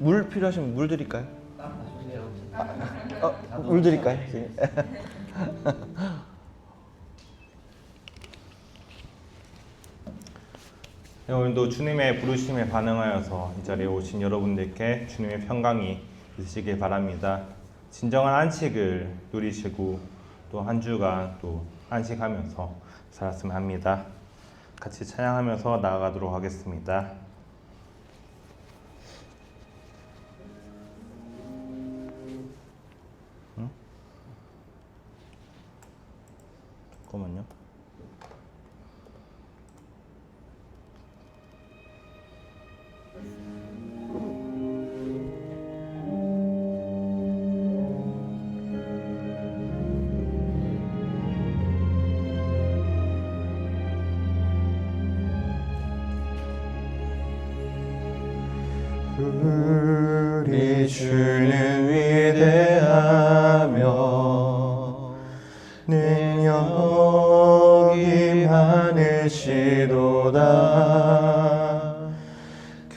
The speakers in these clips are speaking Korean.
물 필요하시면 물 드릴까요? 물 드릴까요? 네, 오늘도 주님의 부르심에 반응하여서 이 자리에 오신 여러분들께 주님의 평강이 있으시길 바랍니다. 진정한 안식을 누리시고 또 한 주간 또 안식하면서 살았으면 합니다. 같이 찬양하면서 나아가도록 하겠습니다. 잠깐만요. 우리 주는 위대하며 능력이 많으시도다.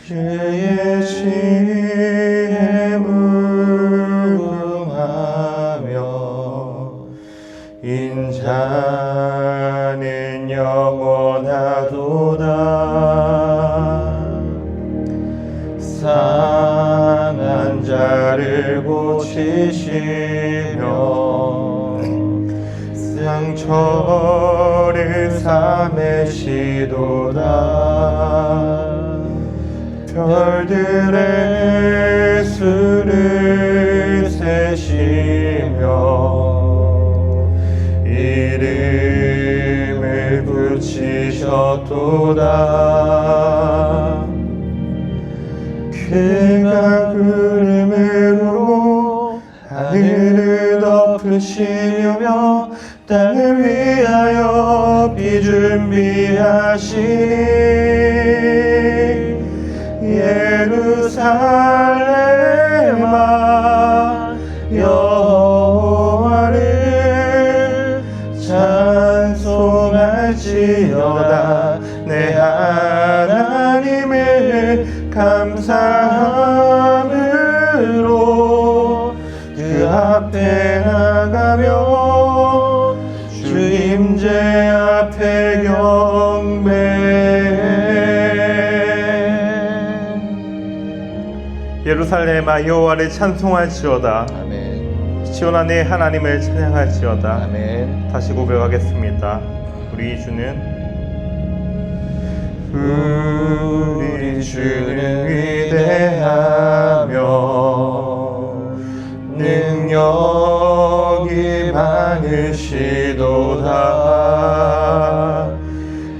그의 지혜 무궁하며 인자는 영원하도다. 상한 자를 고치시며 상처를 싸매시도다. 별들의 수를 세시며 이름을 붙이셨도다. 그가 구름으로 하늘을 덮으시며 땅을 위하여 비 준비하시니 예루살렘아 여호와를 찬송할지어다. 내 하나님을 감사함으로 그 앞에 나가며 주 임재 앞에 경배해. 예루살렘아 여호와를 찬송할지어다. 아멘. 시온아 내 하나님을 찬양할지어다. 아멘. 다시 고백하겠습니다. 우리 주는 위대하며 능력이 많으시도다.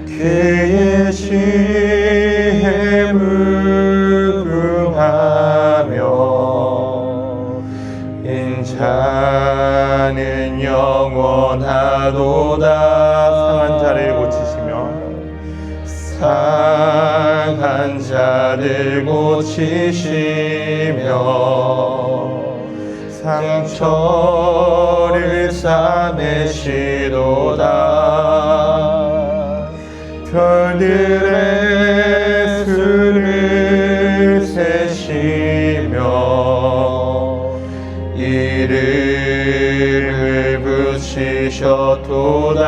그의 지혜 무궁하며 인자는 영원하도다. 상한 자를 고치시며 상한 자를 고치시며 상처를 싸매시도다. 별들의 수를 세시며 이름을 붙이셨도다.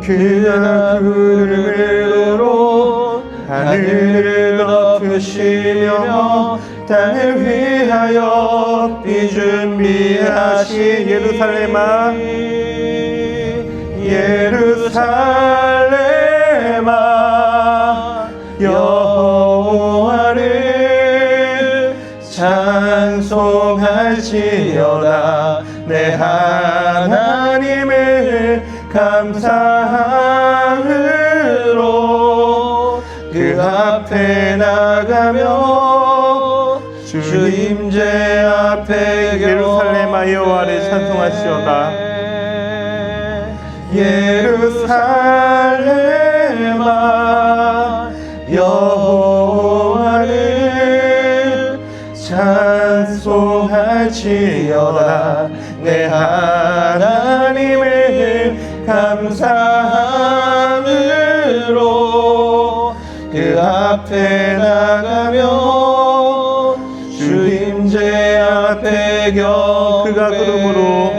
그가 구름으로 하늘을 덮으시며 땅을 위하여 비 준비하시니 예루살렘아 예루살렘아 여호와를 찬송할지어다. 내 하나님을 감사함으로 그 앞에 나가며 주 임재 앞에 예루살렘아 여호와를 찬송하시어다. 예루살렘아 여호와를 찬송할지어다. 내 하나님을 감사함으로 그 앞에 나가며 주 임재 앞에 그가 구름으로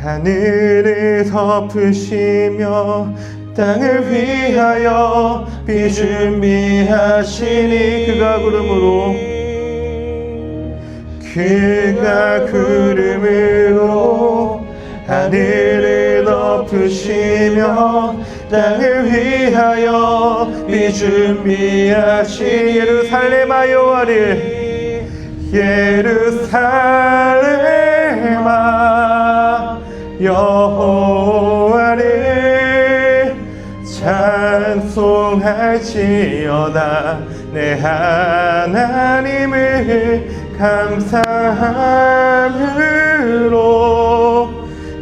하늘을 덮으시며 땅을 위하여 비 준비하시니 그가 구름으로 그가 구름으로 하늘을 덮으시며 땅을 위하여 비 준비하시니 예루살렘아 여호와를 예루살렘아 여호와를 찬송할지어다. 내 하나님을 감사함으로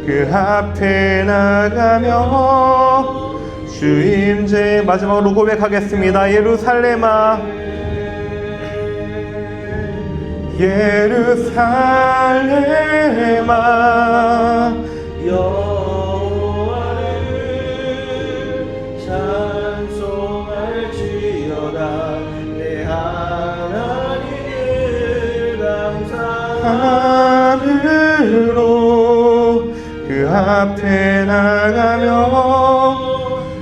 그 앞에 나가며 주 임재. 마지막으로 고백하겠습니다. 예루살렘아 예루살렘아 여호와를 찬송할지어다. 내 하나님을 감사함으로 그 앞에 나가며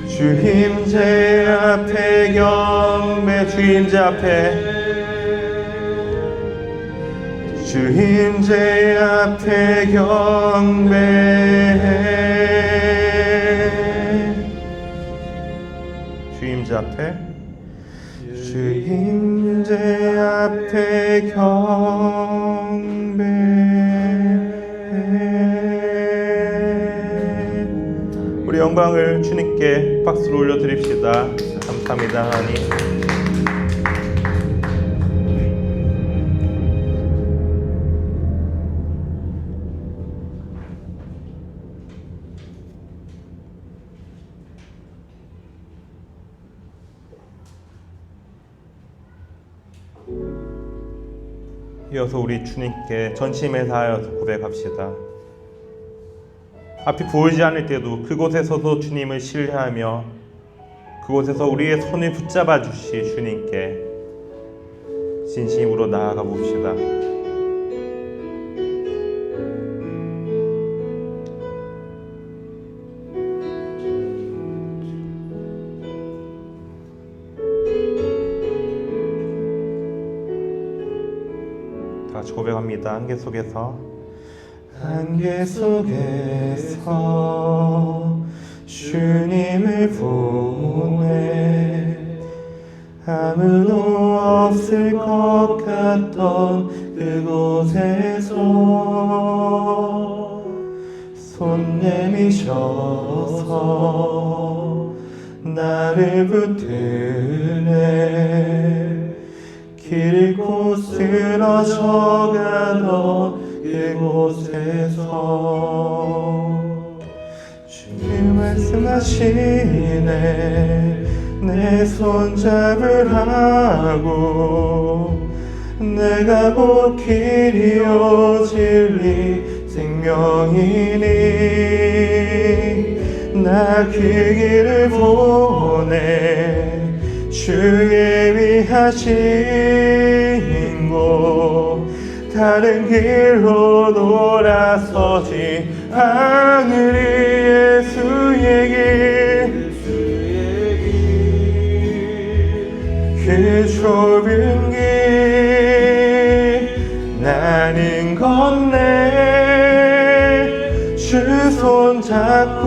주 임재 앞에 경배. 주 임재 앞에 주 임재 앞에 경배. 주 임재 앞에 주 임재 앞에 경배. 우리 영광을 주님께 박수로 올려드립시다. 감사합니다 하나님. 이어서 우리 주님께 전심을 다하여서 고백합시다. 앞이 보이지 않을 때도 그곳에서도 주님을 신뢰하며 그곳에서 우리의 손을 붙잡아 주시 주님께 진심으로 나아가 봅시다. 다 같이 고백합니다. 안개 속에서 안개 속에서 주님을 보내 아무도 없을 것 같던 그곳에서 손 내미셔서 나를 붙드네 길 잃고 쓰러져 가던 그곳에서 주님 말씀하시네 내 손잡으라고 내가 곧 길이요 진리 생명이니 나 그 길을 보내 주의 위하신 곳 다른 길로 돌아서지 않으리 예수의 길 그 좁은 길 나는 건네 주 손 잡고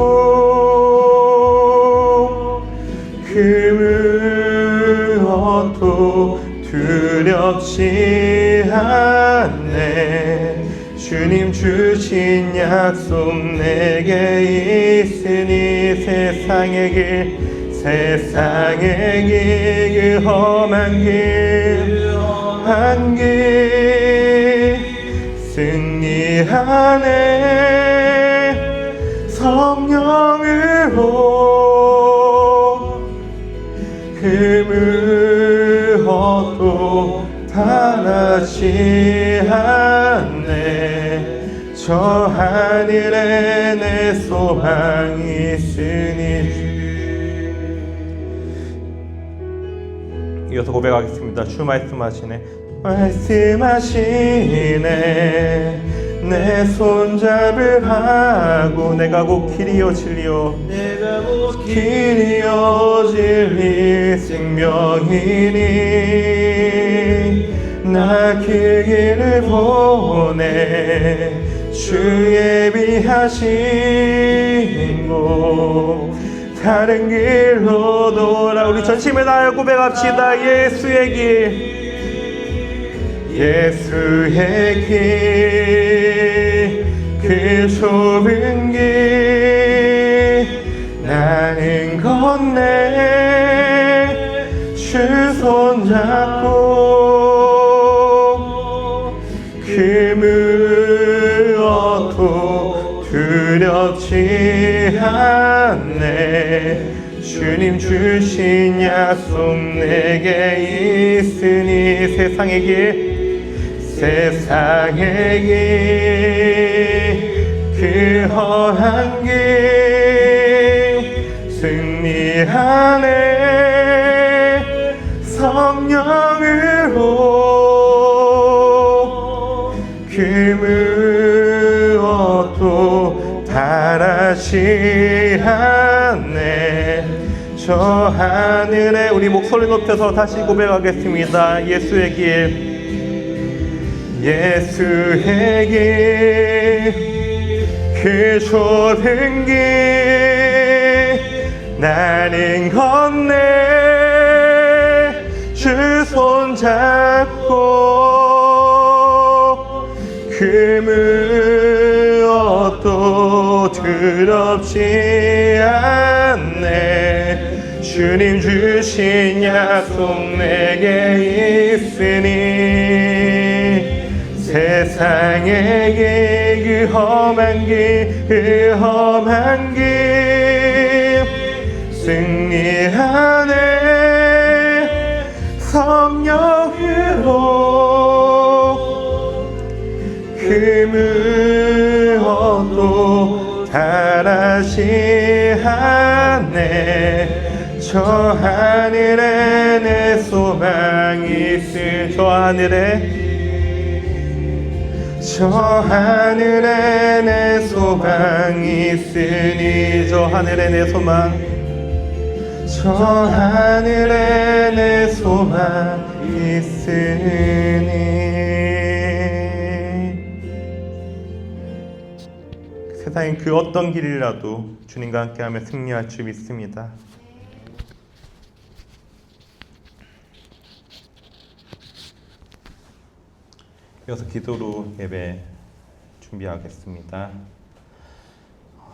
그 무엇도 두렵지 않네 주님 주신 약속 내게 있으니 세상의 길 그 험한 길 승리하네 성령으로 그 무엇도 바라지 않네 저 하늘에 내 소망이 있으니 이어서 고백하겠습니다. 주 말씀하시네. 말씀하시네 내 손잡으라고 내가 곧 길이요 진리요 길이요 진리 생명이니 나 그 길을 보내 주 예비하신 곳 다른 길로 돌아. 우리 전심을 다하여 고백합시다. 예수의 길 예수의 길 그 좁은 길 나는 건네 주 손잡고 그 무엇도 두렵지 않네. 주님 주신 약속 내게 있으니 세상의 길 그 험한 길 승리하네 성령으로 그 무엇도 바라지 않네. 저 하늘에 우리 목소리 높여서 다시 고백하겠습니다. 예수의 길 예수의 길 그 좁은 길 나는 건네 주 손잡고 그 무엇도 두렵지 않네. 주님 주신 약속 내게 있으니 세상에게 그 험한 길 승리하네 성령으로 그 무엇도 달하지 않네. 저 하늘에 내 소망이 있을 저 하늘에 내 소망이 있으니 저 하늘에 내 소망이 있으니 세상의 그 어떤 길이라도 주님과 함께하며 승리할 줄 믿습니다. 이어서 기도로 예배 준비하겠습니다.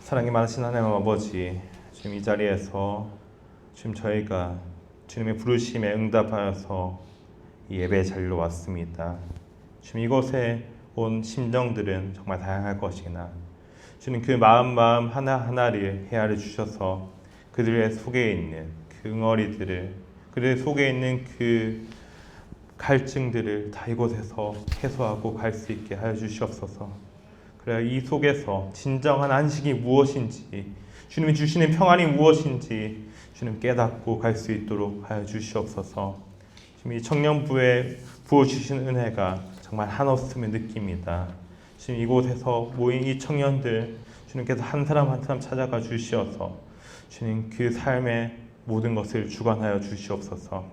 사랑이 많으신 하나님 아버지, 지금 이 자리에서 지금 저희가 주님의 부르심에 응답하여서 이 예배 자리로 왔습니다. 지금 이곳에 온 심정들은 정말 다양할 것이나 주님 그 마음 하나하나를 헤아려 주셔서 그들의 속에 있는 그 응어리들을 그들의 속에 있는 그 갈증들을 다 이곳에서 해소하고 갈 수 있게 하여 주시옵소서. 그래야 이 속에서 진정한 안식이 무엇인지 주님이 주시는 평안이 무엇인지 주님 깨닫고 갈 수 있도록 하여 주시옵소서. 지금 이 청년부에 부어주신 은혜가 정말 한없음을 느낍니다. 지금 이곳에서 모인 이 청년들 주님께서 한 사람 한 사람 찾아가 주시어서 주님 그 삶의 모든 것을 주관하여 주시옵소서.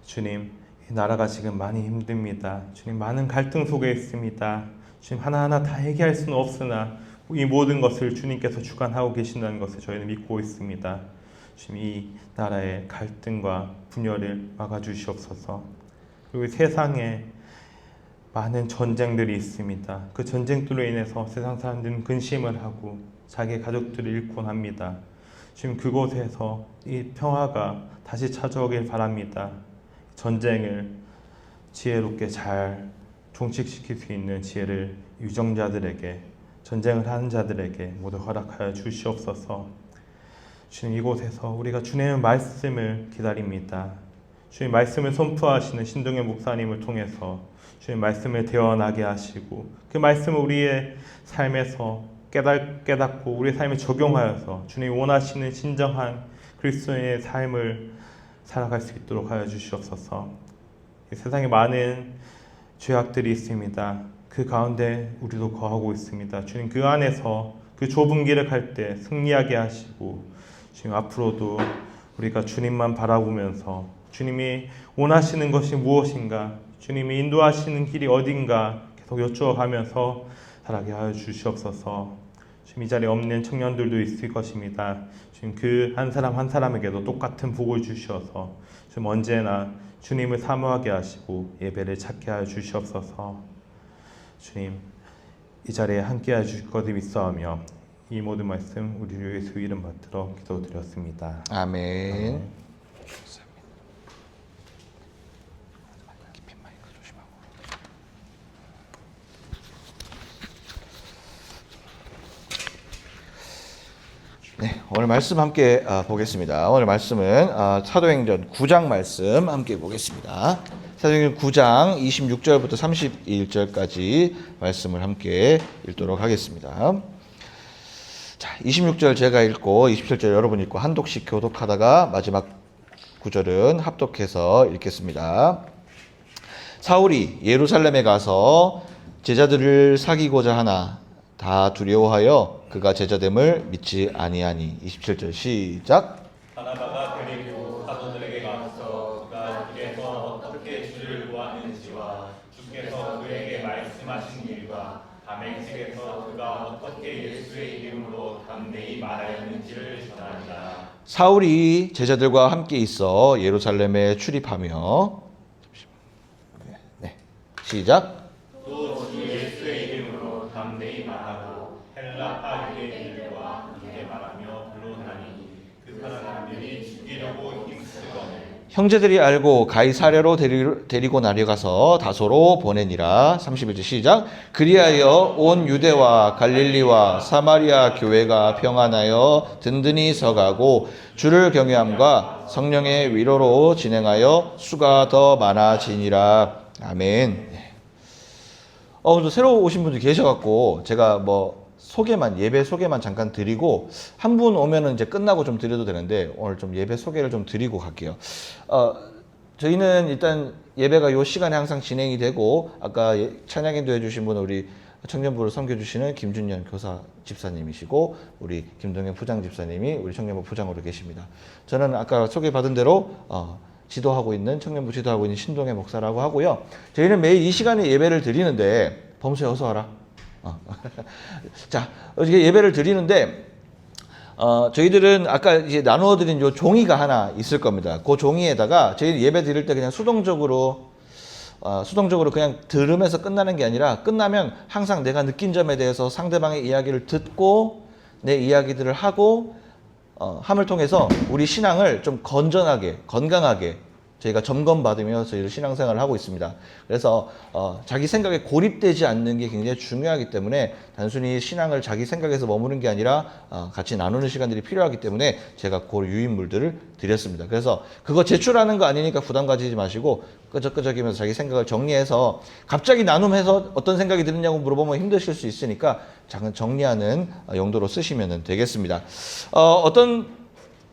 주님 이 나라가 지금 많이 힘듭니다. 주님 많은 갈등 속에 있습니다. 주님 하나하나 다 해결할 수는 없으나 이 모든 것을 주님께서 주관하고 계신다는 것을 저희는 믿고 있습니다. 주님 이 나라의 갈등과 분열을 막아주시옵소서. 그리고 세상에 많은 전쟁들이 있습니다. 그 전쟁들로 인해서 세상 사람들은 근심을 하고 자기 가족들을 잃곤 합니다. 지금 그곳에서 이 평화가 다시 찾아오길 바랍니다. 전쟁을 지혜롭게 잘 종식시킬 수 있는 지혜를 유정자들에게 전쟁을 하는 자들에게 모두 허락하여 주시옵소서. 주님 이곳에서 우리가 주님의 말씀을 기다립니다. 주님 말씀을 선포하시는 신동현 목사님을 통해서 주님 말씀을 대언하게 하시고 그 말씀을 우리의 삶에서 깨닫고 우리의 삶에 적용하여서 주님이 원하시는 진정한 그리스도인의 삶을 살아갈 수 있도록 하여 주시옵소서. 이 세상에 많은 죄악들이 있습니다. 그 가운데 우리도 거하고 있습니다. 주님, 그 안에서 그 좁은 길을 갈 때 승리하게 하시고, 주님 앞으로도 우리가 주님만 바라보면서 주님이 원하시는 것이 무엇인가, 주님이 인도하시는 길이 어딘가 계속 여쭈어가면서 살아가게 하여 주시옵소서. 지금 이 자리에 없는 청년들도 있을 것입니다. 지금 그 한 사람 한 사람에게도 똑같은 복을 주셔서 지금 언제나 주님을 사모하게 하시고 예배를 찾게 하여 주시옵소서. 주님, 이 자리에 함께 하여 주실 것을 믿사오며 이 모든 말씀 우리 주 예수 이름 받들어 기도드렸습니다. 아멘. 네, 오늘 말씀 함께 보겠습니다. 오늘 말씀은 사도행전 9장 말씀 함께 보겠습니다. 사도행전 9장 26절부터 31절까지 말씀을 함께 읽도록 하겠습니다. 자, 26절 제가 읽고 27절 여러분 읽고 한 독씩 교독하다가 마지막 구절은 합독해서 읽겠습니다. 사울이 예루살렘에 가서 제자들을 사귀고자 하나 다 두려워하여 그가 제자됨을 믿지 아니하니. 27절 시작. 바나바가 데리고 사도들에게 가서 그가 길에서 어떻게 주를 구하는지와 주께서 그에게 말씀하신 일과 다메섹에서 그가 어떻게 예수의 이름으로 담대히 말하였는지를 전한다. 사울이 제자들과 함께 있어 예루살렘에 출입하며 시작. 또 주 예수의 이름으로 담대히 말하고 헬라파 유대인들과 함께 말하며 불론하니 그 사람들이 죽이려고 힘쓰거늘. 형제들이 알고 가이사랴로 데리고 나려가서 다소로 보내니라. 31절 시작. 그리하여 온 유대와 갈릴리와 사마리아 교회가 평안하여 든든히 서가고 주를 경외함과 성령의 위로로 진행하여 수가 더 많아지니라. 아멘. 오늘 새로 오신 분들 계셔갖고 제가 예배 소개만 잠깐 드리고 한 분 오면은 이제 끝나고 좀 드려도 되는데 오늘 좀 예배 소개를 좀 드리고 갈게요. 저희는 일단 예배가 요 시간에 항상 진행이 되고 아까 찬양인도 해주신 분은 우리 청년부를 섬겨주시는 김준현 교사 집사님이시고 우리 김동현 부장 집사님이 우리 청년부 부장으로 계십니다. 저는 아까 소개받은 대로 지도하고 있는 청년부 지도하고 있는 신동해 목사라고 하고요. 저희는 매일 이 시간에 예배를 드리는데 범수야 어서 와라. 자, 어떻게 예배를 드리는데 저희들은 아까 이제 나누어 드린 요 종이가 하나 있을 겁니다. 그 종이에다가 저희 예배 드릴 때 그냥 수동적으로 그냥 들으면서 끝나는 게 아니라 끝나면 항상 내가 느낀 점에 대해서 상대방의 이야기를 듣고 내 이야기들을 하고 함을 통해서 우리 신앙을 좀 건전하게, 건강하게 저희가 점검받으며 저희를 신앙생활을 하고 있습니다. 그래서 자기 생각에 고립되지 않는 게 굉장히 중요하기 때문에 단순히 신앙을 자기 생각에서 머무는 게 아니라 같이 나누는 시간들이 필요하기 때문에 제가 그 유인물들을 드렸습니다. 그래서 그거 제출하는 거 아니니까 부담 가지지 마시고 끄적끄적이면서 자기 생각을 정리해서 갑자기 나눔해서 어떤 생각이 드느냐고 물어보면 힘드실 수 있으니까 작은 정리하는 용도로 쓰시면 되겠습니다. 어떤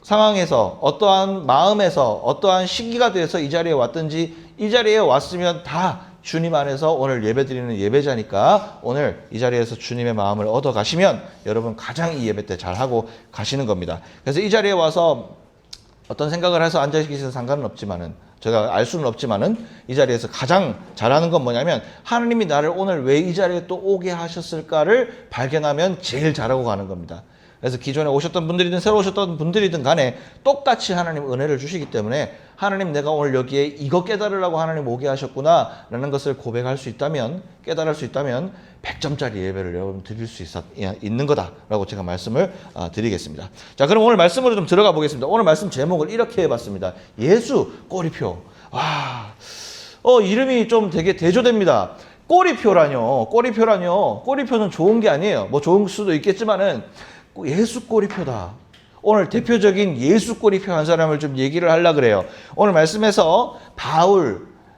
상황에서 어떠한 마음에서 어떠한 시기가 돼서 이 자리에 왔든지 이 자리에 왔으면 다 주님 안에서 오늘 예배드리는 예배자니까 오늘 이 자리에서 주님의 마음을 얻어 가시면 여러분 가장 이 예배 때 잘하고 가시는 겁니다. 그래서 이 자리에 와서 어떤 생각을 해서 앉아 계셔도 상관은 없지만은 제가 알 수는 없지만은 이 자리에서 가장 잘하는 건 뭐냐면 하나님이 나를 오늘 왜 이 자리에 또 오게 하셨을까를 발견하면 제일 잘하고 가는 겁니다. 그래서 기존에 오셨던 분들이든 새로 오셨던 분들이든 간에 똑같이 하나님 은혜를 주시기 때문에 하나님 내가 오늘 여기에 이거 깨달으라고 하나님 오게 하셨구나 라는 것을 고백할 수 있다면 깨달을 수 있다면 100점짜리 예배를 여러분 드릴 수 있는 거다라고 제가 말씀을 드리겠습니다. 자, 그럼 오늘 말씀으로 좀 들어가 보겠습니다. 오늘 말씀 제목을 이렇게 해봤습니다. 예수 꼬리표. 와, 이름이 좀 되게 대조됩니다. 꼬리표라뇨. 꼬리표는 좋은 게 아니에요. 뭐 좋은 수도 있겠지만은 예수 꼬리표다. 오늘 대표적인 예수 꼬리표 한 사람을 좀 얘기를 하려고 그래요. 오늘 말씀에서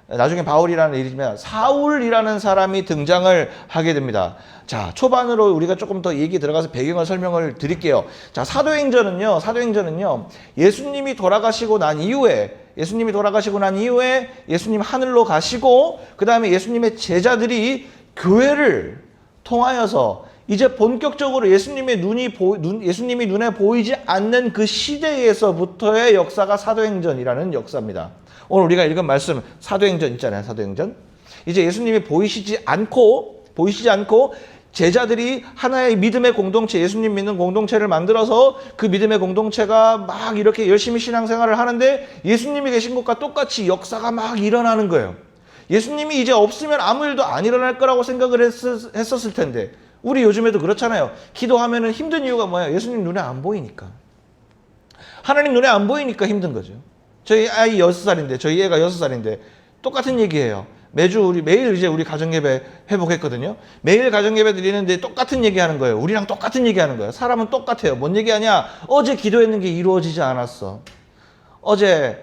나중에 바울이라는 이름이면 사울이라는 사람이 등장을 하게 됩니다. 자, 초반으로 우리가 조금 더 얘기 들어가서 배경을 설명을 드릴게요. 자, 사도행전은요, 예수님이 돌아가시고 난 이후에 예수님이 돌아가시고 난 이후에 예수님 하늘로 가시고 그 다음에 예수님의 제자들이 교회를 통하여서 이제 본격적으로 예수님이 눈에 보이지 않는 그 시대에서부터의 역사가 사도행전이라는 역사입니다. 오늘 우리가 읽은 말씀 사도행전 있잖아요. 사도행전. 이제 예수님이 보이시지 않고 제자들이 하나의 믿음의 공동체, 예수님 믿는 공동체를 만들어서 그 믿음의 공동체가 막 이렇게 열심히 신앙생활을 하는데 예수님이 계신 것과 똑같이 역사가 막 일어나는 거예요. 예수님이 이제 없으면 아무 일도 안 일어날 거라고 생각을 했었을 텐데 우리 요즘에도 그렇잖아요. 기도하면은 힘든 이유가 뭐예요? 예수님 눈에 안 보이니까. 하나님 눈에 안 보이니까 힘든 거죠. 저희 아이 6살인데, 저희 애가 6살인데 똑같은 얘기예요. 매일 이제 우리 가정예배 회복했거든요. 매일 가정예배 드리는데 똑같은 얘기하는 거예요. 우리랑 똑같은 얘기하는 거예요. 사람은 똑같아요. 뭔 얘기하냐? 어제 기도했는 게 이루어지지 않았어. 어제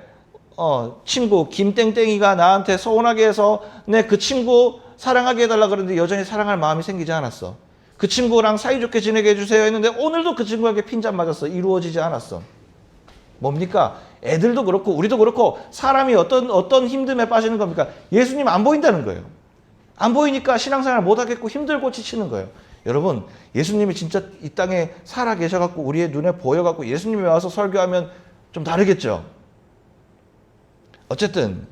친구 김땡땡이가 나한테 서운하게 해서 내 그 친구 사랑하게 해달라 그러는데 여전히 사랑할 마음이 생기지 않았어. 그 친구랑 사이좋게 지내게 해주세요 했는데 오늘도 그 친구에게 핀잔 맞았어. 이루어지지 않았어. 뭡니까? 애들도 그렇고 우리도 그렇고 사람이 어떤 힘듦에 빠지는 겁니까? 예수님 안 보인다는 거예요. 안 보이니까 신앙생활 못하겠고 힘들고 지치는 거예요. 여러분, 예수님이 진짜 이 땅에 살아 계셔갖고 우리의 눈에 보여갖고 예수님이 와서 설교하면 좀 다르겠죠. 어쨌든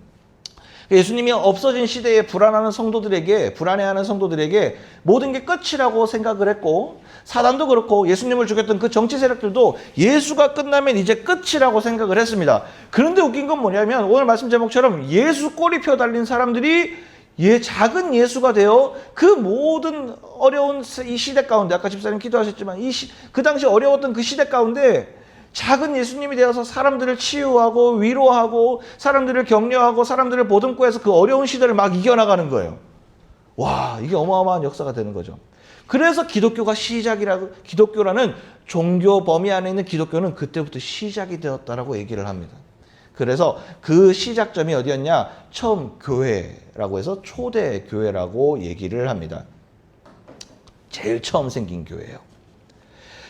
예수님이 없어진 시대에 불안해하는 성도들에게 모든 게 끝이라고 생각을 했고 사단도 그렇고 예수님을 죽였던 그 정치 세력들도 예수가 끝나면 이제 끝이라고 생각을 했습니다. 그런데 웃긴 건 뭐냐면 오늘 말씀 제목처럼 예수 꼬리표 달린 사람들이 작은 예수가 되어 그 모든 어려운 이 시대 가운데 아까 집사님 기도하셨지만 그 당시 어려웠던 그 시대 가운데 작은 예수님이 되어서 사람들을 치유하고 위로하고 사람들을 격려하고 사람들을 보듬고 해서 그 어려운 시대를 막 이겨나가는 거예요. 와, 이게 어마어마한 역사가 되는 거죠. 그래서 기독교라는 종교 범위 안에 있는 기독교는 그때부터 시작이 되었다라고 얘기를 합니다. 그래서 그 시작점이 어디였냐? 처음 교회라고 해서 초대 교회라고 얘기를 합니다. 제일 처음 생긴 교회예요.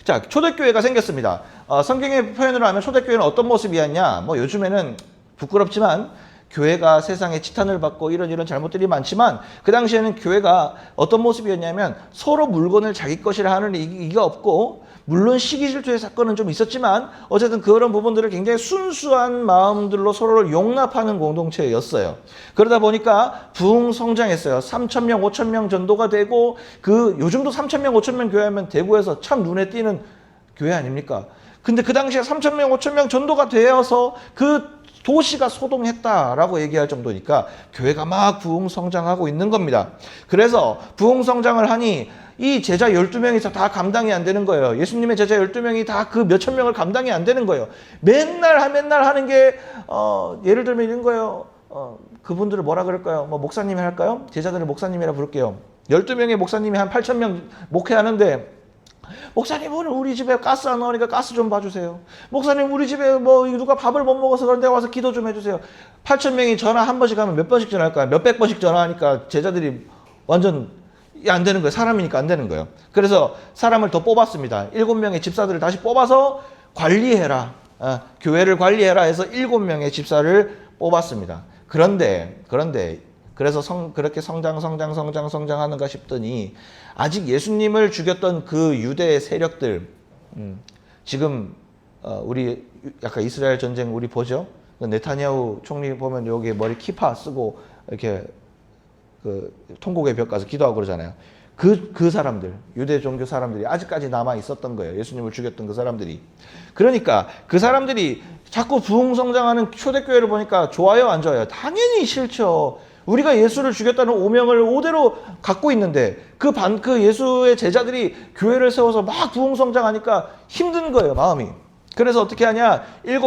자, 초대교회가 생겼습니다. 성경의 표현으로 하면 초대교회는 어떤 모습이었냐? 뭐 요즘에는 부끄럽지만 교회가 세상에 지탄을 받고 이런 잘못들이 많지만 그 당시에는 교회가 어떤 모습이었냐면 서로 물건을 자기 것이라 하는 이가 없고 물론 시기 질투의 사건은 좀 있었지만 어쨌든 그런 부분들을 굉장히 순수한 마음들로 서로를 용납하는 공동체였어요. 그러다 보니까 부흥성장했어요. 3,000명, 5,000명 전도가 되고 요즘도 3,000명, 5,000명 교회하면 대구에서 참 눈에 띄는 교회 아닙니까? 근데 그 당시에 3,000명, 5,000명 전도가 되어서 그 도시가 소동했다라고 얘기할 정도니까 교회가 막 부흥성장하고 있는 겁니다. 그래서 부흥성장을 하니 이 제자 12명이서 다 감당이 안 되는 거예요. 예수님의 제자 12명이 다 그 몇천 명을 감당이 안 되는 거예요. 맨날 하는 게 예를 들면 이런 거예요. 그분들을 뭐라 그럴까요? 뭐 목사님이 할까요? 제자들을 목사님이라 부를게요. 12명의 목사님이 한 8,000명 목회하는데 목사님 오늘 우리 집에 가스 안 나오니까 가스 좀 봐주세요. 목사님 우리 집에 뭐 누가 밥을 못 먹어서 그런데 와서 기도 좀 해주세요. 8,000명이 전화 한 번씩 하면 몇 번씩 전화할까요? 몇백 번씩 전화하니까 제자들이 완전 안 되는 거예요. 사람이니까 안 되는 거예요. 그래서 사람을 더 뽑았습니다. 7명의 집사들을 다시 뽑아서 관리해라. 교회를 관리해라 해서 7명의 집사를 뽑았습니다. 그런데 그래서 그렇게 성장하는가 싶더니 아직 예수님을 죽였던 그 유대의 세력들 지금 우리 약간 이스라엘 전쟁 우리 보죠? 네타냐후 총리 보면 여기 머리 키파 쓰고 이렇게 그 통곡의 벽 가서 기도하고 그러잖아요. 그 사람들, 유대 종교 사람들이 아직까지 남아 있었던 거예요. 예수님을 죽였던 그 사람들이. 그러니까 그 사람들이 자꾸 부흥성장하는 초대교회를 보니까 좋아요, 안 좋아요? 당연히 싫죠. 우리가 예수를 죽였다는 오명을 오대로 갖고 있는데 그 예수의 제자들이 교회를 세워서 막 부흥성장하니까 힘든 거예요, 마음이. 그래서 어떻게 하냐? 7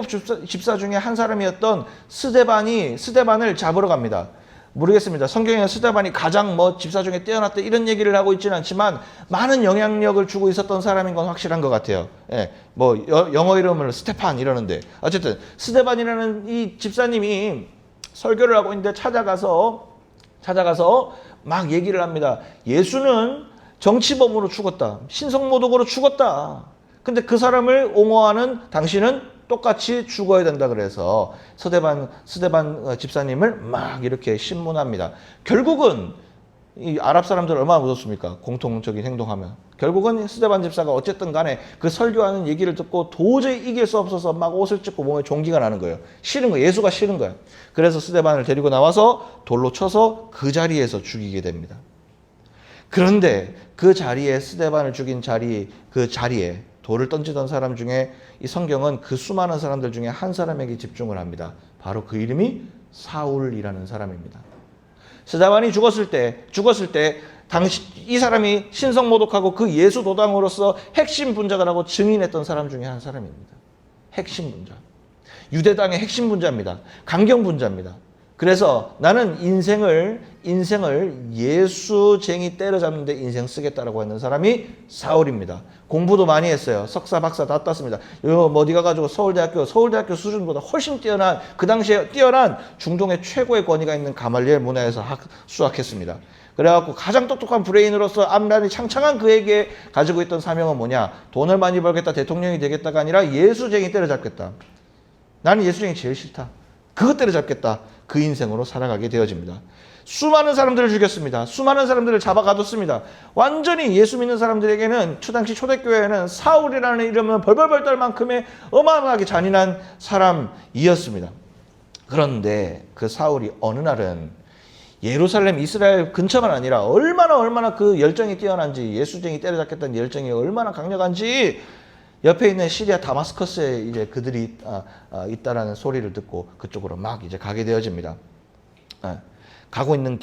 집사 중에 한 사람이었던 스데반을 잡으러 갑니다. 모르겠습니다. 성경에 스데반이 가장 집사 중에 뛰어났다 이런 얘기를 하고 있지는 않지만 많은 영향력을 주고 있었던 사람인 건 확실한 것 같아요. 예, 영어 이름을 스테판 이러는데 어쨌든 스데반이라는 이 집사님이 설교를 하고 있는데 찾아가서 막 얘기를 합니다. 예수는 정치범으로 죽었다. 신성모독으로 죽었다. 근데 그 사람을 옹호하는 당신은 똑같이 죽어야 된다 그래서 스데반 집사님을 막 이렇게 신문합니다. 결국은 이 아랍 사람들 얼마나 무섭습니까? 공통적인 행동하면. 결국은 스데반 집사가 어쨌든 간에 그 설교하는 얘기를 듣고 도저히 이길 수 없어서 막 옷을 찢고 몸에 종기가 나는 거예요. 싫은 거예요. 예수가 싫은 거예요. 그래서 스데반을 데리고 나와서 돌로 쳐서 그 자리에서 죽이게 됩니다. 그런데 그 자리에 스데반을 죽인 그 자리에 돌을 던지던 사람 중에 이 성경은 그 수많은 사람들 중에 한 사람에게 집중을 합니다. 바로 그 이름이 사울이라는 사람입니다. 스데반이 죽었을 때 당시 이 사람이 신성모독하고 그 예수 도당으로서 핵심 분자라고 증인했던 사람 중에 한 사람입니다. 핵심 분자. 유대당의 핵심 분자입니다. 강경 분자입니다. 그래서 나는 인생을 예수쟁이 때려잡는데 인생 쓰겠다라고 했는 사람이 사울입니다. 공부도 많이 했어요. 석사, 박사 다 땄습니다. 어디 가가지고 서울대학교 수준보다 훨씬 뛰어난, 그 당시에 뛰어난 중동의 최고의 권위가 있는 가말리엘 문화에서 수학했습니다. 그래갖고 가장 똑똑한 브레인으로서 앞날이 창창한 그에게 가지고 있던 사명은 뭐냐? 돈을 많이 벌겠다, 대통령이 되겠다가 아니라 예수쟁이 때려잡겠다. 나는 예수쟁이 제일 싫다. 그것 때려잡겠다. 그 인생으로 살아가게 되어집니다. 수많은 사람들을 죽였습니다. 수많은 사람들을 잡아가뒀습니다. 완전히 예수 믿는 사람들에게는 당시 초대교회에는 사울이라는 이름은 벌벌벌 떨 만큼의 어마어마하게 잔인한 사람이었습니다. 그런데 그 사울이 어느 날은 예루살렘 이스라엘 근처만 아니라 얼마나 그 열정이 뛰어난지, 예수쟁이 때려잡겠다는 열정이 얼마나 강력한지 옆에 있는 시리아 다마스커스에 이제 그들이 있다라는 소리를 듣고 그쪽으로 막 이제 가게 되어집니다. 가고 있는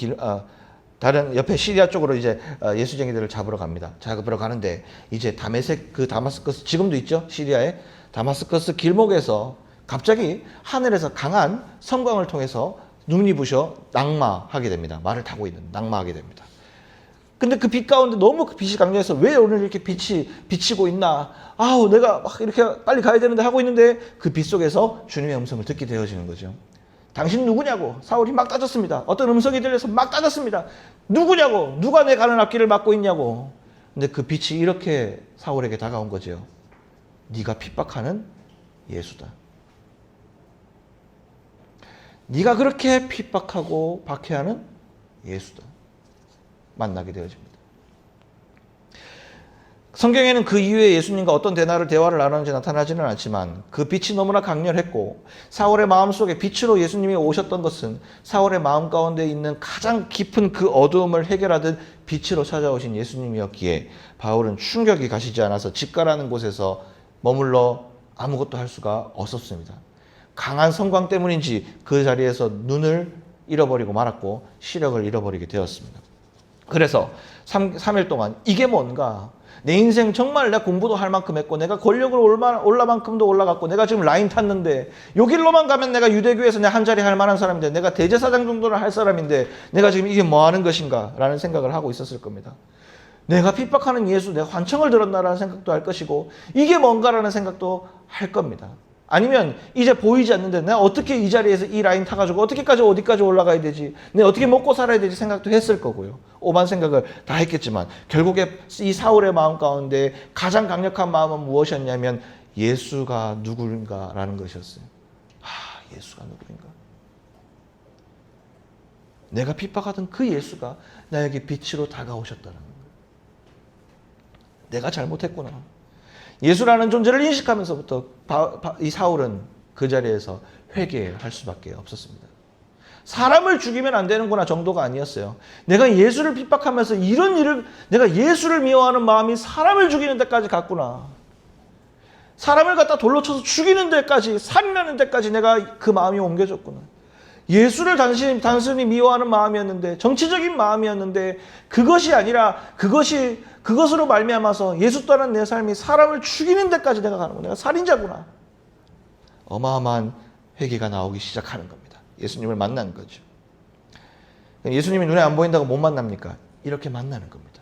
다른 옆에 시리아 쪽으로 이제 예수쟁이들을 잡으러 갑니다. 잡으러 가는데 이제 다마스커스 지금도 있죠? 시리아에 다마스커스 길목에서 갑자기 하늘에서 강한 섬광을 통해서 눈이 부셔 낙마하게 됩니다. 말을 타고 있는 낙마하게 됩니다. 근데 그 빛 가운데 너무 그 빛이 강렬해서 왜 오늘 이렇게 빛이 비치고 있나? 아우, 내가 막 이렇게 빨리 가야 되는데 하고 있는데 그 빛 속에서 주님의 음성을 듣게 되어지는 거죠. 당신 누구냐고 사울이 막 따졌습니다. 어떤 음성이 들려서 막 따졌습니다. 누구냐고? 누가 내 가는 앞길을 막고 있냐고. 근데 그 빛이 이렇게 사울에게 다가온 거죠. 네가 핍박하는 예수다. 네가 그렇게 핍박하고 박해하는 예수다. 만나게 되어집니다. 성경에는 그 이후에 예수님과 어떤 대화를 나누는지 나타나지는 않지만 그 빛이 너무나 강렬했고 사울의 마음속에 빛으로 예수님이 오셨던 것은 사울의 마음 가운데 있는 가장 깊은 그 어두움을 해결하듯 빛으로 찾아오신 예수님이었기에 바울은 충격이 가시지 않아서 집가라는 곳에서 머물러 아무것도 할 수가 없었습니다. 강한 성광 때문인지 그 자리에서 눈을 잃어버리고 말았고 시력을 잃어버리게 되었습니다. 그래서 3일 동안 이게 뭔가? 내 인생 정말 내가 공부도 할 만큼 했고 내가 권력을 올라만큼도 올라갔고 내가 지금 라인 탔는데 요 길로만 가면 내가 유대교에서 내가 한 자리 할 만한 사람인데 내가 대제사장 정도를 할 사람인데 내가 지금 이게 뭐 하는 것인가? 라는 생각을 하고 있었을 겁니다. 내가 핍박하는 예수, 내가 환청을 들었나라는 생각도 할 것이고 이게 뭔가라는 생각도 할 겁니다. 아니면 이제 보이지 않는데 내가 어떻게 이 자리에서 이 라인 타가지고 어디까지 올라가야 되지? 내가 어떻게 먹고 살아야 되지? 생각도 했을 거고요. 오만 생각을 다 했겠지만 결국에 이 사울의 마음 가운데 가장 강력한 마음은 무엇이었냐면 예수가 누구인가라는 것이었어요. 예수가 누구인가? 내가 핍박하던 그 예수가 나에게 빛으로 다가오셨다는 거예요. 내가 잘못했구나. 예수라는 존재를 인식하면서부터 이 사울은 그 자리에서 회개할 수밖에 없었습니다. 사람을 죽이면 안 되는구나 정도가 아니었어요. 내가 예수를 핍박하면서 이런 일을, 내가 예수를 미워하는 마음이 사람을 죽이는 데까지 갔구나. 사람을 갖다 돌로 쳐서 죽이는 데까지, 살인하는 데까지 내가 그 마음이 옮겨졌구나. 예수를 단순히 미워하는 마음이었는데, 정치적인 마음이었는데, 그것이 아니라 그것으로 말미암아서 예수 따른 내 삶이 사람을 죽이는 데까지 내가 가는구나. 내가 살인자구나. 어마어마한 회개가 나오기 시작하는 겁니다. 예수님을 만난 거죠. 예수님이 눈에 안 보인다고 못 만납니까? 이렇게 만나는 겁니다.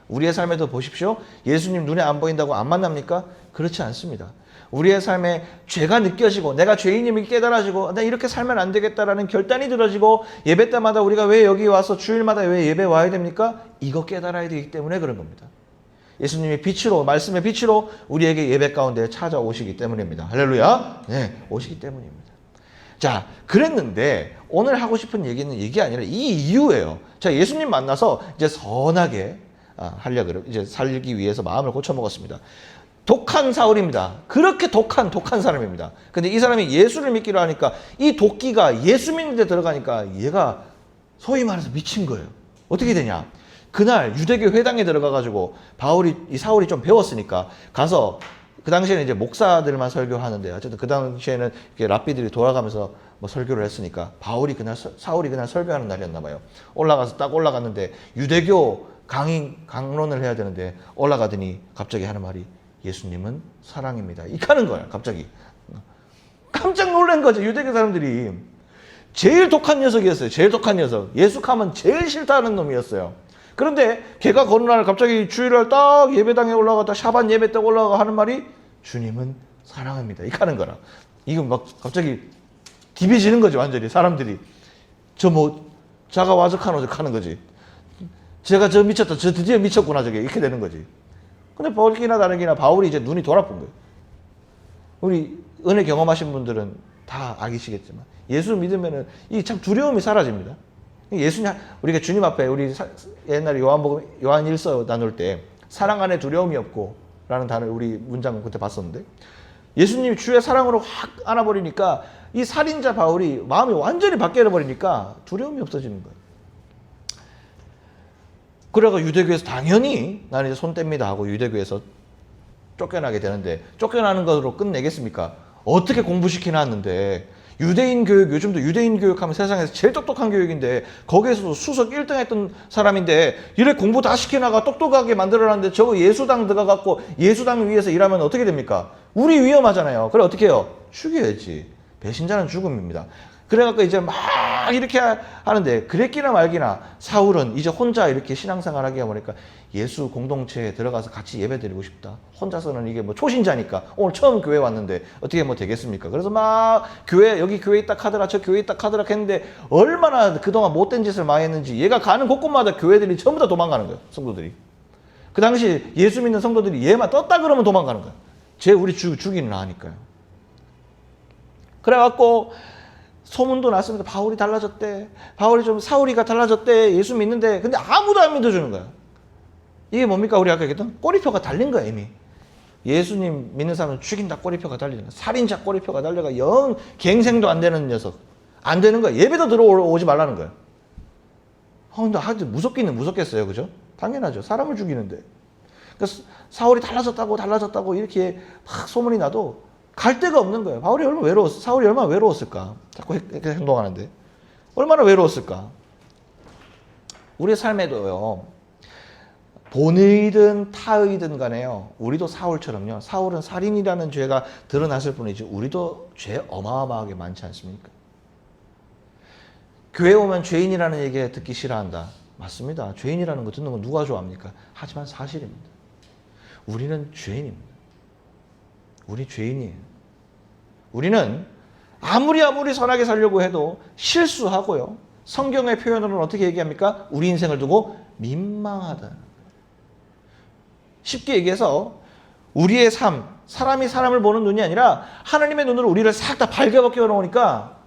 우리의 삶에도 보십시오. 예수님 눈에 안 보인다고 안 만납니까? 그렇지 않습니다. 우리의 삶에 죄가 느껴지고 내가 죄인임이 깨달아지고 나 이렇게 살면 안 되겠다라는 결단이 들어지고 예배 때마다 우리가 왜 여기 와서 주일마다 왜 예배 와야 됩니까? 이거 깨달아야 되기 때문에 그런 겁니다. 예수님이 빛으로, 말씀의 빛으로 우리에게 예배 가운데 찾아오시기 때문입니다. 할렐루야. 네, 오시기 때문입니다. 자, 그랬는데 오늘 하고 싶은 얘기는 이게 아니라 이 이유예요. 자, 예수님 만나서 이제 선하게 하려고 이제 살기 위해서 마음을 고쳐 먹었습니다. 독한 사울입니다. 그렇게 독한 사람입니다. 근데 이 사람이 예수를 믿기로 하니까 이 도끼가 예수 믿는 데 들어가니까 얘가 소위 말해서 미친 거예요. 어떻게 되냐? 그날 유대교 회당에 들어가가지고 이 사울이 좀 배웠으니까 가서 그 당시에는 이제 목사들만 설교하는데 어쨌든 그 당시에는 이렇게 랍비들이 돌아가면서 뭐 설교를 했으니까 사울이 그날 설교하는 날이었나 봐요. 올라가서 딱 올라갔는데 유대교 강론을 해야 되는데 올라가더니 갑자기 하는 말이 예수님은 사랑입니다. 이렇게 하는 거야, 갑자기. 깜짝 놀란 거죠, 유대교 사람들이. 제일 독한 녀석이었어요, 제일 독한 녀석. 예수하면 제일 싫다는 놈이었어요. 그런데 걔가 어느 날 갑자기 주일날 딱 예배당에 올라가다 샤반 예배 때 올라가 하는 말이 주님은 사랑합니다. 이렇게 하는 거라. 이거 막 갑자기 디비지는 거지, 완전히. 사람들이. 자가 와적하노 하는 거지. 제가 미쳤다. 저 드디어 미쳤구나, 저게. 이렇게 되는 거지. 근데 바울이나 다르기나 바울이 이제 눈이 돌아본 거예요. 우리 은혜 경험하신 분들은 다 아시겠지만 예수 믿으면은 이 참 두려움이 사라집니다. 우리가 주님 앞에 우리 옛날에 요한 1서 나눌 때 사랑 안에 두려움이 없고 라는 단어를 우리 문장을 그때 봤었는데 예수님이 주의 사랑으로 확 안아버리니까 이 살인자 바울이 마음이 완전히 바뀌어버리니까 두려움이 없어지는 거예요. 그래가 유대교에서 당연히 나는 이제 손 뗍니다 하고 유대교에서 쫓겨나게 되는데 쫓겨나는 것으로 끝내겠습니까? 어떻게 공부시켜놨는데 유대인 교육, 요즘도 유대인 교육하면 세상에서 제일 똑똑한 교육인데 거기에서도 수석 1등 했던 사람인데 이래 공부 다 시켜나가 똑똑하게 만들어놨는데 저거 예수당 들어가갖고 예수당 위에서 일하면 어떻게 됩니까? 우리 위험하잖아요. 그래 어떻게 해요? 죽여야지. 배신자는 죽음입니다. 그래갖고 이제 막 이렇게 하는데 그랬기나 말기나 사울은 이제 혼자 이렇게 신앙생활 하게 하니까 예수 공동체에 들어가서 같이 예배 드리고 싶다. 혼자서는 이게 뭐 초신자니까 오늘 처음 교회 왔는데 어떻게 뭐 되겠습니까? 그래서 막 여기 교회 있다 카더라 저 교회 있다 카더라 했는데 얼마나 그동안 못된 짓을 많이 했는지 얘가 가는 곳곳마다 교회들이 전부 다 도망가는 거예요. 성도들이. 그 당시 예수 믿는 성도들이 얘만 떴다 그러면 도망가는 거예요. 우리 죽이는 아니까요. 그래갖고 소문도 났습니다. 바울이 달라졌대. 사울이가 달라졌대. 예수 믿는데 근데 아무도 안 믿어주는 거야. 이게 뭡니까? 우리 아까 얘기했던 꼬리표가 달린 거야 이미. 예수님 믿는 사람은 죽인다 꼬리표가 달리는 거야. 살인자 꼬리표가 달려가 영 갱생도 안 되는 녀석. 안 되는 거야. 예배도 들어오지 말라는 거야. 근데 아주 무섭기는 무섭겠어요. 그죠? 당연하죠. 사람을 죽이는데. 그러니까 사울이 달라졌다고 이렇게 막 소문이 나도 갈 데가 없는 거예요. 사울이 얼마나 외로웠을까? 자꾸 이렇게 행동하는데. 얼마나 외로웠을까? 우리의 삶에도요. 본의든 타의든 간에요. 우리도 사울처럼요. 사울은 살인이라는 죄가 드러났을 뿐이지 우리도 죄 어마어마하게 많지 않습니까? 교회 오면 죄인이라는 얘기 듣기 싫어한다. 맞습니다. 죄인이라는 거 듣는 건 누가 좋아합니까? 하지만 사실입니다. 우리는 죄인입니다. 우리 죄인이에요. 우리는 아무리 선하게 살려고 해도 실수하고요. 성경의 표현으로는 어떻게 얘기합니까? 우리 인생을 두고 민망하다. 쉽게 얘기해서 우리의 삶, 사람이 사람을 보는 눈이 아니라 하나님의 눈으로 우리를 싹 다 발가벗겨 놓으니까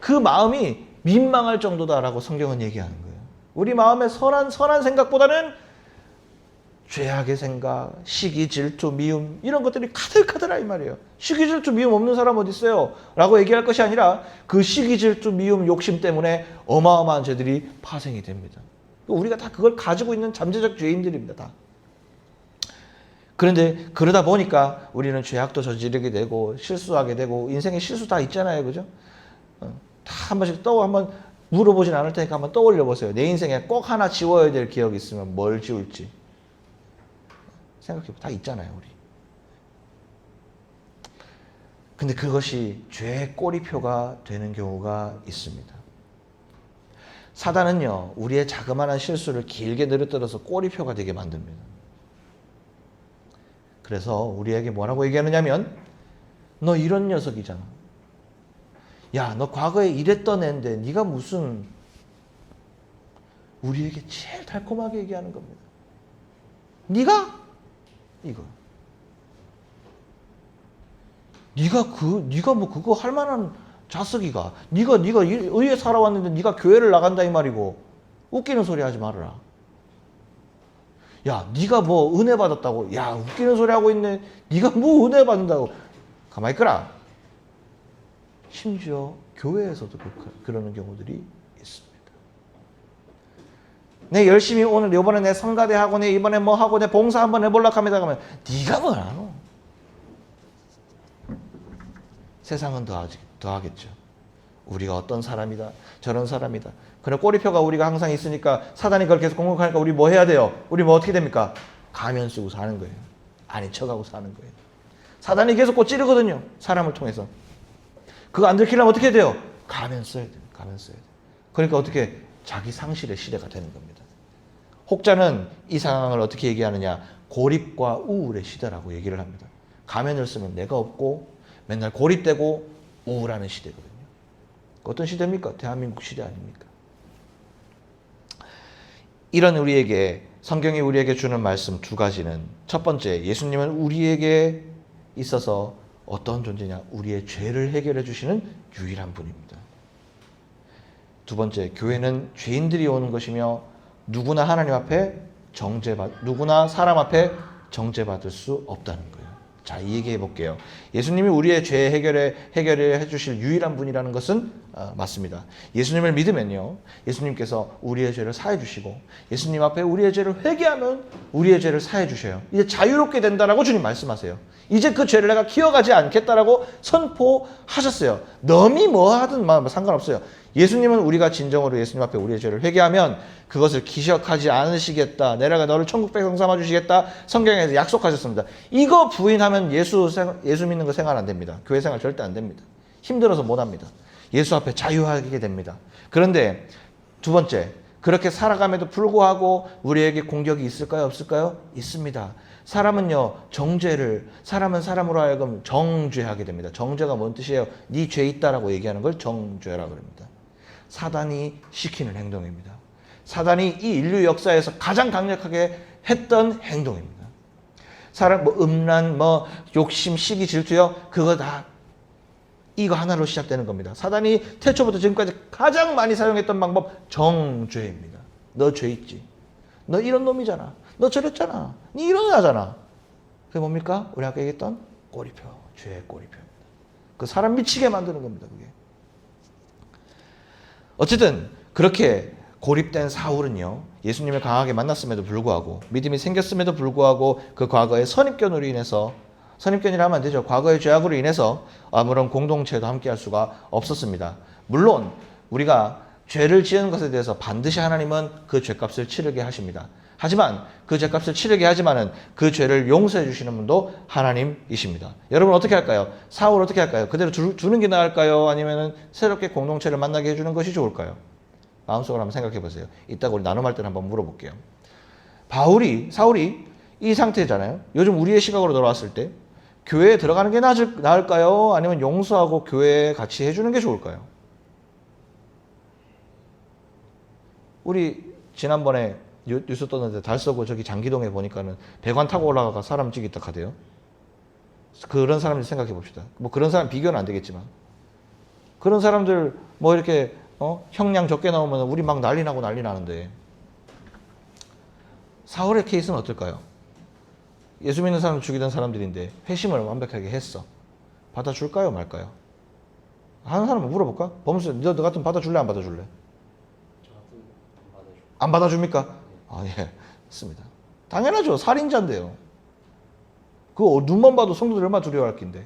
그 마음이 민망할 정도다라고 성경은 얘기하는 거예요. 우리 마음에 선한 생각보다는 죄악의 생각, 시기, 질투, 미움 이런 것들이 가득하더라 이 말이에요. 시기, 질투, 미움 없는 사람 어디 있어요? 라고 얘기할 것이 아니라 그 시기, 질투, 미움, 욕심 때문에 어마어마한 죄들이 파생이 됩니다. 우리가 다 그걸 가지고 있는 잠재적 죄인들입니다. 다. 그런데 그러다 보니까 우리는 죄악도 저지르게 되고 실수하게 되고 인생에 실수 다 있잖아요. 그죠? 다 한 번씩 한번 물어보진 않을 테니까 한번 떠올려 보세요. 내 인생에 꼭 하나 지워야 될 기억이 있으면 뭘 지울지. 생각해보면 다 있잖아요, 우리. 근데 그것이 죄의 꼬리표가 되는 경우가 있습니다. 사단은요, 우리의 자그마한 실수를 길게 늘어뜨려서 꼬리표가 되게 만듭니다. 그래서 우리에게 뭐라고 얘기하느냐면, 너 이런 녀석이잖아. 야, 너 과거에 이랬던 애인데 네가 무슨, 우리에게 제일 달콤하게 얘기하는 겁니다. 네가 이거. 네가 뭐 그거 할 만한 자석이가. 네가 의에 살아왔는데 네가 교회를 나간다 이 말이고. 웃기는 소리 하지 말아라. 야, 네가 뭐 은혜 받았다고. 야, 웃기는 소리 하고 있네. 네가 뭐 은혜 받는다고. 가만히 있거라. 심지어 교회에서도 그러는 경우들이 있습니다. 내 열심히 오늘 이번에 내 성가대 하고 내 이번에 뭐 하고 내 봉사 한번 해보려고 합니다. 그러면 네가 뭘 하노? 세상은 더 하겠죠. 우리가 어떤 사람이다. 저런 사람이다. 그런 꼬리표가 우리가 항상 있으니까 사단이 그걸 계속 공격하니까 우리 뭐 해야 돼요? 우리 뭐 어떻게 됩니까? 가면 쓰고 사는 거예요. 아닌 척하고 사는 거예요. 사단이 계속 찌르거든요. 사람을 통해서. 그거 안 들키려면 어떻게 해야 돼요? 가면 써야 돼요. 가면 써야 돼요. 그러니까 어떻게 자기 상실의 시대가 되는 겁니다. 혹자는 이 상황을 어떻게 얘기하느냐? 고립과 우울의 시대라고 얘기를 합니다. 가면을 쓰면 내가 없고 맨날 고립되고 우울하는 시대거든요. 어떤 시대입니까? 대한민국 시대 아닙니까? 이런 우리에게 성경이 우리에게 주는 말씀 두 가지는 첫 번째, 예수님은 우리에게 있어서 어떤 존재냐? 우리의 죄를 해결해 주시는 유일한 분입니다. 두 번째, 교회는 죄인들이 오는 것이며 누구나 하나님 앞에 누구나 사람 앞에 정죄받을 수 없다는 거예요. 자, 이 얘기해 볼게요. 예수님이 우리의 죄 해결해 주실 유일한 분이라는 것은 맞습니다. 예수님을 믿으면요, 예수님께서 우리의 죄를 사해 주시고 예수님 앞에 우리의 죄를 회개하면 우리의 죄를 사해 주셔요. 이제 자유롭게 된다라고 주님 말씀하세요. 이제 그 죄를 내가 기억하지 않겠다라고 선포하셨어요. 넘이 뭐 하든 상관없어요. 예수님은 우리가 진정으로 예수님 앞에 우리의 죄를 회개하면 그것을 기억하지 않으시겠다. 내가 너를 천국 백성 삼아 주시겠다. 성경에서 약속하셨습니다. 이거 부인하면 예수 믿는 거 생활 안 됩니다. 교회 생활 절대 안 됩니다. 힘들어서 못 합니다. 예수 앞에 자유하게 됩니다. 그런데 두 번째, 그렇게 살아감에도 불구하고 우리에게 공격이 있을까요? 없을까요? 있습니다. 사람은요, 사람은 사람으로 하여금 정죄하게 됩니다. 정죄가 뭔 뜻이에요? 네 죄 있다라고 얘기하는 걸 정죄라고 합니다. 사단이 시키는 행동입니다. 사단이 이 인류 역사에서 가장 강력하게 했던 행동입니다. 사람 음란, 욕심, 시기, 질투요. 그거 다 이거 하나로 시작되는 겁니다. 사단이 태초부터 지금까지 가장 많이 사용했던 방법 정죄입니다. 너 죄 있지. 너 이런 놈이잖아. 너 저랬잖아. 니 이런 애잖아. 그게 뭡니까? 우리 아까 얘기했던 꼬리표. 죄의 꼬리표입니다. 그 사람 미치게 만드는 겁니다. 그게. 어쨌든 그렇게 고립된 사울은요, 예수님을 강하게 만났음에도 불구하고 믿음이 생겼음에도 불구하고 그 과거의 선입견으로 인해서, 선입견이라 하면 안 되죠. 과거의 죄악으로 인해서 아무런 공동체도 함께 할 수가 없었습니다. 물론 우리가 죄를 지은 것에 대해서 반드시 하나님은 그 죄값을 치르게 하십니다. 하지만 그 죄값을 치르게 하지만은 그 죄를 용서해 주시는 분도 하나님이십니다. 여러분 어떻게 할까요? 사울 어떻게 할까요? 그대로 두는 게 나을까요? 아니면은 새롭게 공동체를 만나게 해주는 것이 좋을까요? 마음속으로 한번 생각해 보세요. 이따가 우리 나눔할 때는 한번 물어볼게요. 사울이 이 상태잖아요. 요즘 우리의 시각으로 돌아왔을 때 교회에 들어가는 게 나을까요? 아니면 용서하고 교회에 같이 해주는 게 좋을까요? 우리 지난번에 뉴스 떴는데 달서구 저기 장기동에 보니까는 배관 타고 올라가가 사람 찍있다 하대요. 그런 사람들 생각해 봅시다. 뭐 그런 사람 비교는 안 되겠지만 그런 사람들 뭐 이렇게 형량 적게 나오면 우리 막 난리 나는데 사울의 케이스는 어떨까요? 예수 믿는 사람 죽이던 사람들인데 회심을 완벽하게 했어. 받아줄까요 말까요? 하는 사람은 물어볼까? 범수 너 같으면 받아줄래 안 받아줄래? 안 받아줍니까? 예, 맞습니다. 당연하죠. 살인자인데요. 그거 눈만 봐도 성도들 얼마나 두려워할 낀데.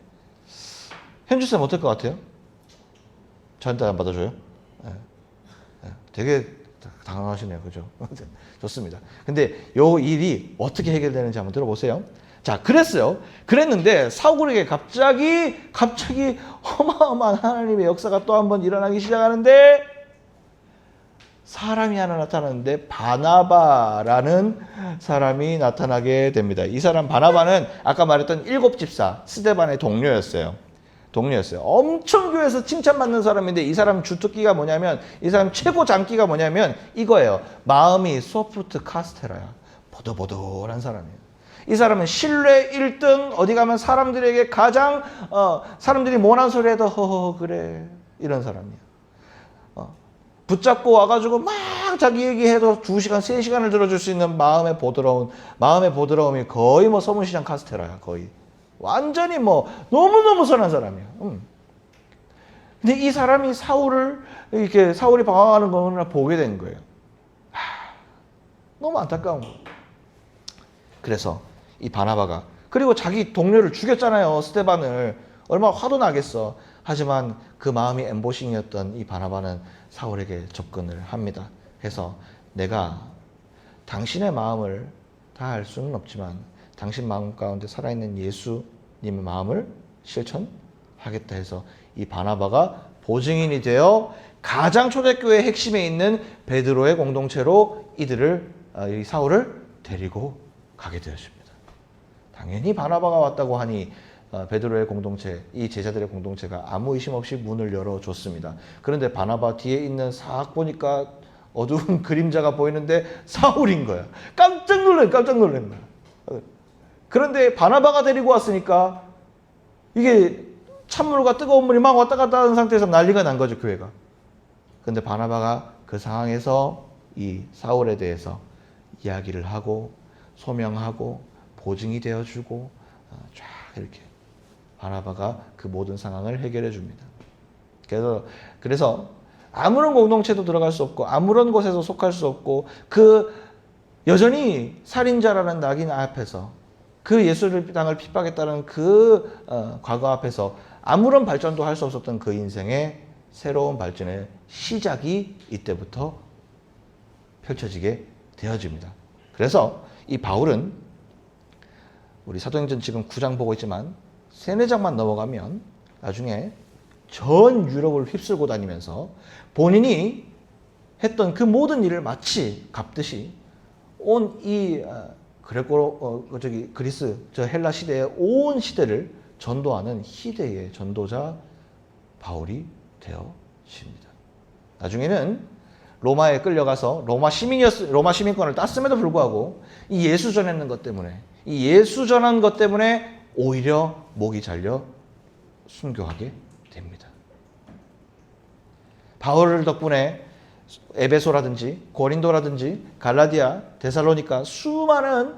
현주쌤 어떨 것 같아요? 저한테 안 받아줘요? 되게 당황하시네요. 그죠? 좋습니다. 근데 요 일이 어떻게 해결되는지 한번 들어보세요. 자, 그랬는데 사울에게 갑자기 어마어마한 하나님의 역사가 또 한 번 일어나기 시작하는데 사람이 하나 나타나는데 바나바라는 사람이 나타나게 됩니다. 이 사람 바나바는 아까 말했던 7집사 스데반의 동료였어요. 엄청 교회에서 칭찬받는 사람인데 이 사람 주특기가 뭐냐면 이 사람 최고 장기가 뭐냐면 이거예요. 마음이 소프트 카스테라야. 보들보들한 사람이에요. 이 사람은 신뢰 1등, 어디 가면 사람들에게 가장 사람들이 못한 소리 해도 허허 그래 이런 사람이에요. 붙잡고 와가지고 막 자기 얘기해도 2시간, 3시간을 들어줄 수 있는 마음의 보드러움이 거의 뭐 서문시장 카스테라야. 거의 완전히 뭐 너무너무 선한 사람이야. 근데 이 사람이 사울이 방황하는 걸 보게 된 거예요. 너무 안타까운 거예요. 그래서 이 바나바가, 그리고 자기 동료를 죽였잖아요. 스데반을. 얼마나 화도 나겠어. 하지만 그 마음이 엠보싱이었던 이 바나바는 사울에게 접근을 합니다. 해서 내가 당신의 마음을 다 알 수는 없지만 당신 마음 가운데 살아있는 예수님의 마음을 실천하겠다 해서 이 바나바가 보증인이 되어 가장 초대교회의 핵심에 있는 베드로의 공동체로 이 사울을 데리고 가게 되었습니다. 당연히 바나바가 왔다고 하니 베드로의 공동체, 이 제자들의 공동체가 아무 의심 없이 문을 열어줬습니다. 그런데 바나바 뒤에 있는 싹 보니까 어두운 그림자가 보이는데 사울인 거야. 깜짝 놀란 거야. 그런데 바나바가 데리고 왔으니까 이게 찬물과 뜨거운 물이 막 왔다 갔다 하는 상태에서 난리가 난 거죠, 교회가. 그런데 바나바가 그 상황에서 이 사울에 대해서 이야기를 하고 소명하고 보증이 되어주고 쫙 이렇게 바나바가 그 모든 상황을 해결해 줍니다. 그래서 아무런 공동체도 들어갈 수 없고 아무런 곳에서 속할 수 없고 여전히 살인자라는 낙인 앞에서 그 예수를 핍박했다는 과거 앞에서 아무런 발전도 할 수 없었던 그 인생의 새로운 발전의 시작이 이때부터 펼쳐지게 되어집니다. 그래서 이 바울은 우리 사도행전 지금 9장 보고 있지만 3-4장만 넘어가면 나중에 전 유럽을 휩쓸고 다니면서 본인이 했던 그 모든 일을 마치 갚듯이 온 이 그리스 헬라 시대의 온 시대를 전도하는 희대의 전도자 바울이 되어집니다. 나중에는 로마에 끌려가서 로마 시민권을 땄음에도 불구하고 이 예수 전하는 것 때문에 오히려 목이 잘려 순교하게 됩니다. 바울 덕분에 에베소라든지 고린도라든지 갈라디아, 데살로니가 수많은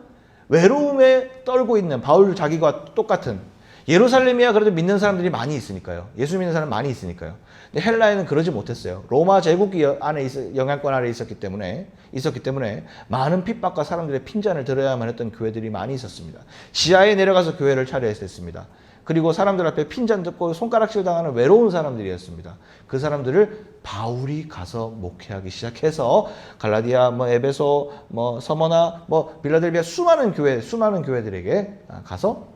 외로움에 떨고 있는 바울 자기가 똑같은 예루살렘이야 그래도 믿는 사람들이 많이 있으니까요. 예수 믿는 사람 많이 있으니까요. 근데 헬라에는 그러지 못했어요. 로마 제국이 영향권 아래 있었기 때문에 많은 핍박과 사람들의 핀잔을 들어야만 했던 교회들이 많이 있었습니다. 지하에 내려가서 교회를 차려야 했습니다. 그리고 사람들 앞에 핀잔 듣고 손가락질 당하는 외로운 사람들이었습니다. 그 사람들을 바울이 가서 목회하기 시작해서 갈라디아, 에베소, 서머나, 빌라델비아 수많은 교회들에게 가서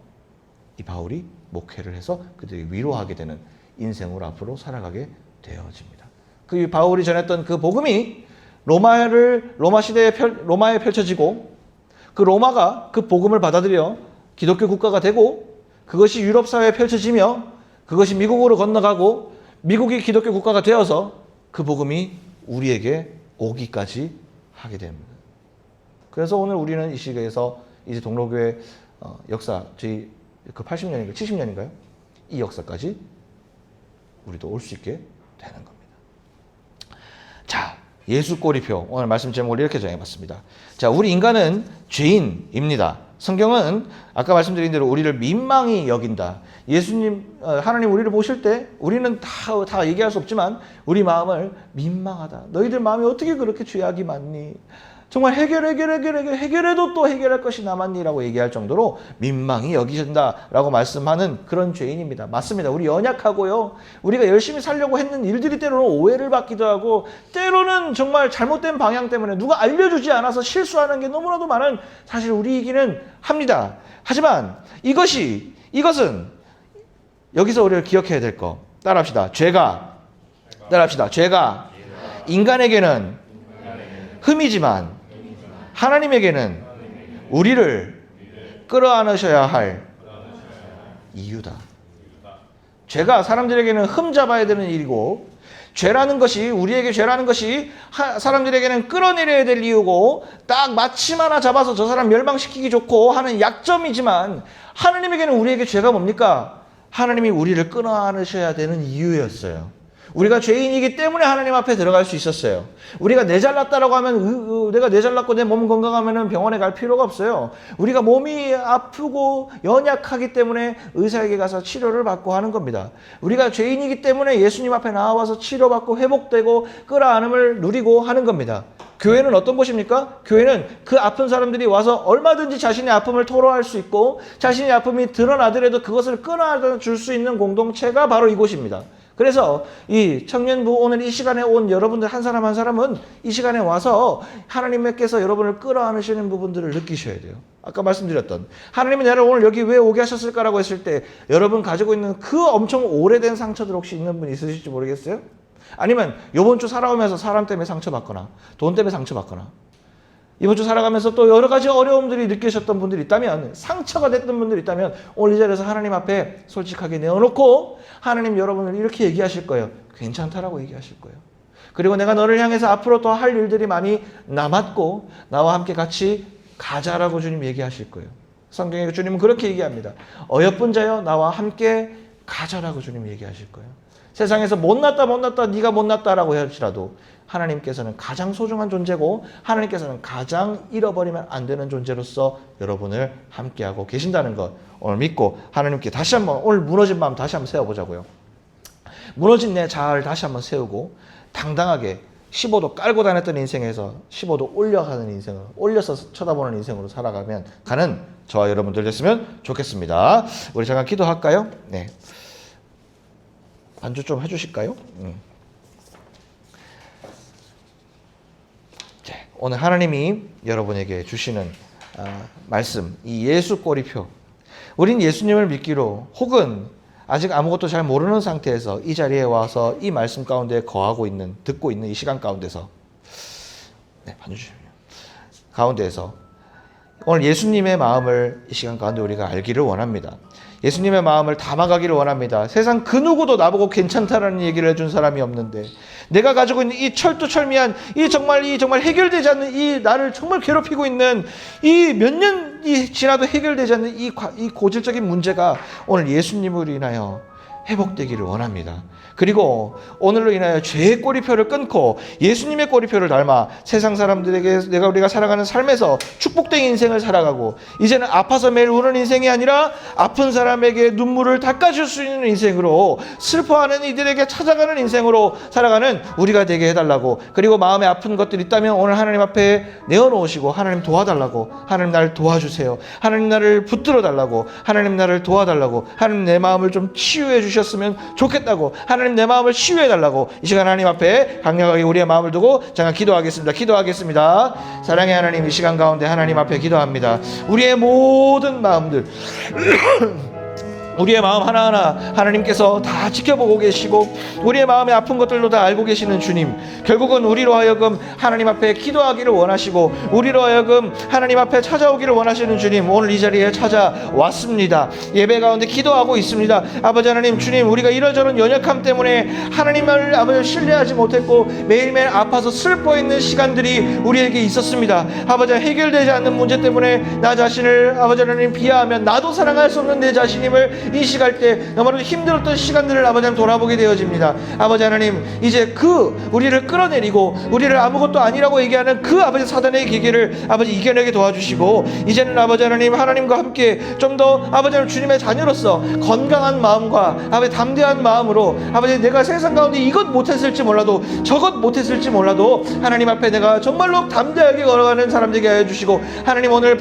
이 바울이 목회를 해서 그들이 위로하게 되는 인생으로 앞으로 살아가게 되어집니다. 그 바울이 전했던 그 복음이 로마에 펼쳐지고 그 로마가 그 복음을 받아들여 기독교 국가가 되고 그것이 유럽 사회에 펼쳐지며 그것이 미국으로 건너가고 미국이 기독교 국가가 되어서 그 복음이 우리에게 오기까지 하게 됩니다. 그래서 오늘 우리는 이 시기에서 이제 동로교회 역사, 저희 그 80년인가요? 70년인가요? 이 역사까지 우리도 올 수 있게 되는 겁니다. 자, 예수 꼬리표. 오늘 말씀 제목을 이렇게 정해봤습니다. 자, 우리 인간은 죄인입니다. 성경은 아까 말씀드린 대로 우리를 민망히 여긴다. 하나님 우리를 보실 때 우리는 다 얘기할 수 없지만 우리 마음을 민망하다. 너희들 마음이 어떻게 그렇게 죄악이 많니? 정말 해결해도 또 해결할 것이 남았니라고 얘기할 정도로 민망히 여기신다라고 말씀하는 그런 죄인입니다. 맞습니다. 우리 연약하고요. 우리가 열심히 살려고 했는 일들이 때로는 오해를 받기도 하고 때로는 정말 잘못된 방향 때문에 누가 알려주지 않아서 실수하는 게 너무나도 많은 사실 우리이기는 합니다. 하지만 이것은 여기서 우리가 기억해야 될 거 따라합시다. 죄가 인간에게는 흠이지만 하나님에게는 우리를 끌어안으셔야 할 이유다. 죄가 사람들에게는 흠 잡아야 되는 일이고 죄라는 것이, 우리에게 죄라는 것이 사람들에게는 끌어내려야 될 이유고 딱 마침 하나 잡아서 저 사람 멸망시키기 좋고 하는 약점이지만, 하나님에게는 우리에게 죄가 뭡니까? 하나님이 우리를 끊어안으셔야 되는 이유였어요. 우리가 죄인이기 때문에 하나님 앞에 들어갈 수 있었어요. 우리가 내 잘났다라고 하면, 내가 내 잘났고 내 몸 건강하면 병원에 갈 필요가 없어요. 우리가 몸이 아프고 연약하기 때문에 의사에게 가서 치료를 받고 하는 겁니다. 우리가 죄인이기 때문에 예수님 앞에 나와서 치료받고 회복되고 끌어안음을 누리고 하는 겁니다. 교회는 어떤 곳입니까? 교회는 그 아픈 사람들이 와서 얼마든지 자신의 아픔을 토로할 수 있고, 자신의 아픔이 드러나더라도 그것을 끊어줄 수 있는 공동체가 바로 이곳입니다. 그래서 이 청년부 오늘 이 시간에 온 여러분들 한 사람 한 사람은 이 시간에 와서 하나님께서 여러분을 끌어안으시는 부분들을 느끼셔야 돼요. 아까 말씀드렸던, 하나님이 나를 오늘 여기 왜 오게 하셨을까라고 했을 때 여러분 가지고 있는 그 엄청 오래된 상처들 혹시 있는 분 있으실지 모르겠어요? 아니면 이번 주 살아오면서 사람 때문에 상처받거나 돈 때문에 상처받거나 이번 주 살아가면서 또 여러 가지 어려움들이 느끼셨던 분들이 있다면, 상처가 됐던 분들이 있다면 오늘 이 자리에서 하나님 앞에 솔직하게 내어놓고 하나님 여러분을 이렇게 얘기하실 거예요. 괜찮다라고 얘기하실 거예요. 그리고 내가 너를 향해서 앞으로 더 할 일들이 많이 남았고 나와 함께 같이 가자라고 주님 얘기하실 거예요. 성경에 주님은 그렇게 얘기합니다. 어여쁜 자여 나와 함께 가자라고 주님 얘기하실 거예요. 세상에서 못났다 네가 못났다라고 할지라도 하나님께서는 가장 소중한 존재고, 하나님께서는 가장 잃어버리면 안 되는 존재로서 여러분을 함께하고 계신다는 것 오늘 믿고 하나님께 다시 한번, 오늘 무너진 마음 다시 한번 세워보자고요. 무너진 내 자아를 다시 한번 세우고 당당하게 15도 깔고 다녔던 인생에서 15도 올려가는 인생으로, 올려서 쳐다보는 인생으로 살아가면 가는 저와 여러분들 됐으면 좋겠습니다. 우리 잠깐 기도할까요? 네. 반주 좀 해주실까요? 오늘 하나님이 여러분에게 주시는 말씀, 이 예수 꼬리표. 우린 예수님을 믿기로, 혹은 아직 아무것도 잘 모르는 상태에서 이 자리에 와서 이 말씀 가운데 거하고 있는, 듣고 있는 이 시간 가운데서, 네, 반주 주시면 가운데에서 오늘 예수님의 마음을 이 시간 가운데 우리가 알기를 원합니다. 예수님의 마음을 담아가기를 원합니다. 세상 그 누구도 나보고 괜찮다라는 얘기를 해준 사람이 없는데, 내가 가지고 있는 이 철두철미한 이 정말 해결되지 않는, 이 나를 정말 괴롭히고 있는 이 몇 년이 지나도 해결되지 않는 이 고질적인 문제가 오늘 예수님으로 인하여 회복되기를 원합니다. 그리고 오늘로 인하여 죄의 꼬리표를 끊고 예수님의 꼬리표를 닮아 세상 사람들에게 우리가 살아가는 삶에서 축복된 인생을 살아가고, 이제는 아파서 매일 우는 인생이 아니라 아픈 사람에게 눈물을 닦아줄 수 있는 인생으로, 슬퍼하는 이들에게 찾아가는 인생으로 살아가는 우리가 되게 해달라고, 그리고 마음에 아픈 것들이 있다면 오늘 하나님 앞에 내어놓으시고 하나님 도와달라고, 하나님 나를 도와주세요, 하나님 나를 붙들어 달라고, 하나님 나를 도와달라고, 하나님 내 마음을 좀 치유해 주셨으면 좋겠다고, 하나님 내 마음을 치유해달라고 이 시간 하나님 앞에 강력하게 우리의 마음을 두고 잠깐 기도하겠습니다. 사랑의 하나님, 이 시간 가운데 하나님 앞에 기도합니다. 우리의 모든 마음들 우리의 마음 하나하나 하나님께서 다 지켜보고 계시고, 우리의 마음에 아픈 것들도 다 알고 계시는 주님, 결국은 우리로 하여금 하나님 앞에 기도하기를 원하시고 우리로 하여금 하나님 앞에 찾아오기를 원하시는 주님, 오늘 이 자리에 찾아왔습니다. 예배 가운데 기도하고 있습니다. 아버지 하나님, 주님, 우리가 이러저런 연약함 때문에 하나님을 아버지 신뢰하지 못했고 매일매일 아파서 슬퍼했는 시간들이 우리에게 있었습니다. 아버지, 해결되지 않는 문제 때문에 나 자신을 아버지 하나님 비하하면 나도 사랑할 수 없는 내 자신임을 이 시간 때 너무나도 힘들었던 시간들을 아버지 하나님 돌아보게 되어집니다. 아버지 하나님, 이제 우리를 끌어내리고 우리를 아무것도 아니라고 얘기하는 그 아버지 사단의 기계를 아버지 이겨내게 도와주시고, 이제는 아버지 하나님, 하나님과 함께 좀 더 아버지 하나님 주님의 자녀로서 건강한 마음과 아버지 담대한 마음으로, 아버지 내가 세상 가운데 이것 못했을지 몰라도 저것 못했을지 몰라도 하나님 앞에 내가 정말로 담대하게 걸어가는 사람 되게 하여 주시고, 하나님 오늘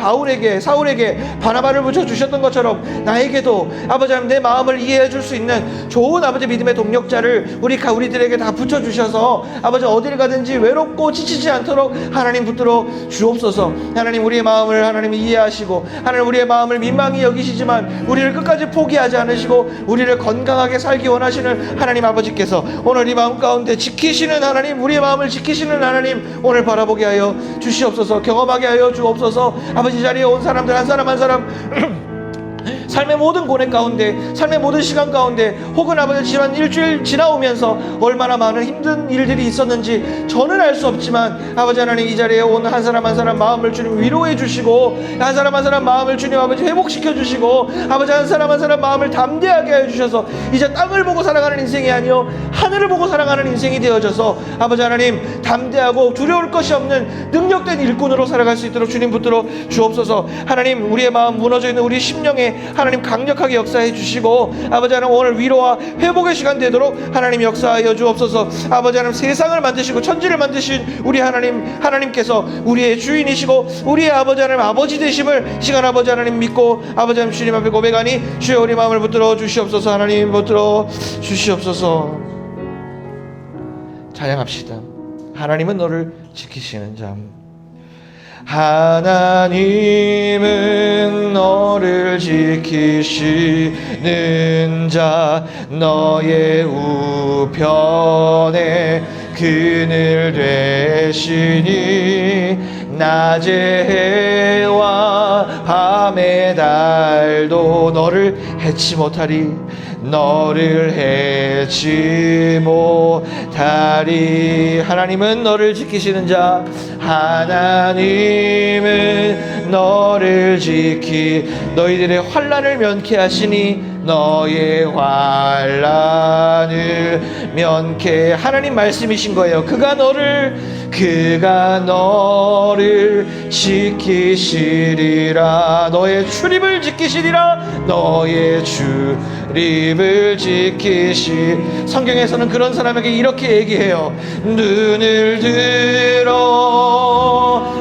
사울에게 바나바를 붙여주셨던 것처럼 나에게도 아버지 하나님 내 마음을 이해해 줄 수 있는 좋은 아버지 믿음의 동력자를 우리들에게 다 붙여주셔서 아버지 어딜 가든지 외롭고 지치지 않도록 하나님 붙들어 주옵소서. 하나님, 우리의 마음을 하나님이 이해하시고, 하나님 우리의 마음을 민망히 여기시지만 우리를 끝까지 포기하지 않으시고 우리를 건강하게 살기 원하시는 하나님 아버지께서 오늘 이 마음 가운데 지키시는 하나님, 우리의 마음을 지키시는 하나님 오늘 바라보게 하여 주시옵소서. 경험하게 하여 주옵소서. 아버지, 자리에 온 사람들 한 사람 한 사람 삶의 모든 고뇌 가운데, 삶의 모든 시간 가운데, 혹은 아버지 지난 일주일 지나오면서 얼마나 많은 힘든 일들이 있었는지 저는 알 수 없지만 아버지 하나님, 이 자리에 온 한 사람 한 사람 마음을 주님 위로해 주시고, 한 사람 한 사람 마음을 주님 아버지 회복시켜 주시고, 아버지 한 사람 한 사람 마음을 담대하게 하여 주셔서 이제 땅을 보고 살아가는 인생이 아니요 하늘을 보고 살아가는 인생이 되어져서 아버지 하나님, 담대하고 두려울 것이 없는 능력된 일꾼으로 살아갈 수 있도록 주님 붙들어 주옵소서. 하나님, 우리의 마음 무너져 있는 우리 심령에 하나님 강력하게 역사해 주시고, 아버지 하나님 오늘 위로와 회복의 시간 되도록 하나님 역사하여 주옵소서. 아버지 하나님, 세상을 만드시고 천지를 만드신 우리 하나님께서 우리의 주인이시고 우리의 아버지 하나님 아버지 되심을 시간 아버지 하나님 믿고 아버지 하나님 주님 앞에 고백하니 주여 우리 마음을 붙들어 주시옵소서. 하나님 붙들어 주시옵소서. 찬양합시다. 하나님은 너를 지키시는 자. 하나님은 너를 지키시는 자, 너의 우편에 그늘 되시니 낮의 해와 밤의 달도 너를 해치 못하리, 너를 해치 못하리. 하나님은 너를 지키시는 자, 하나님은 너를 너희들의 환난을 면케하시니 너의 환난을 면케. 하나님 말씀이신 거예요. 그가 너를 지키시리라. 너의 출입을 지키시리라. 너의 출입을 성경에서는 그런 사람에게 이렇게 얘기해요. 눈을 들어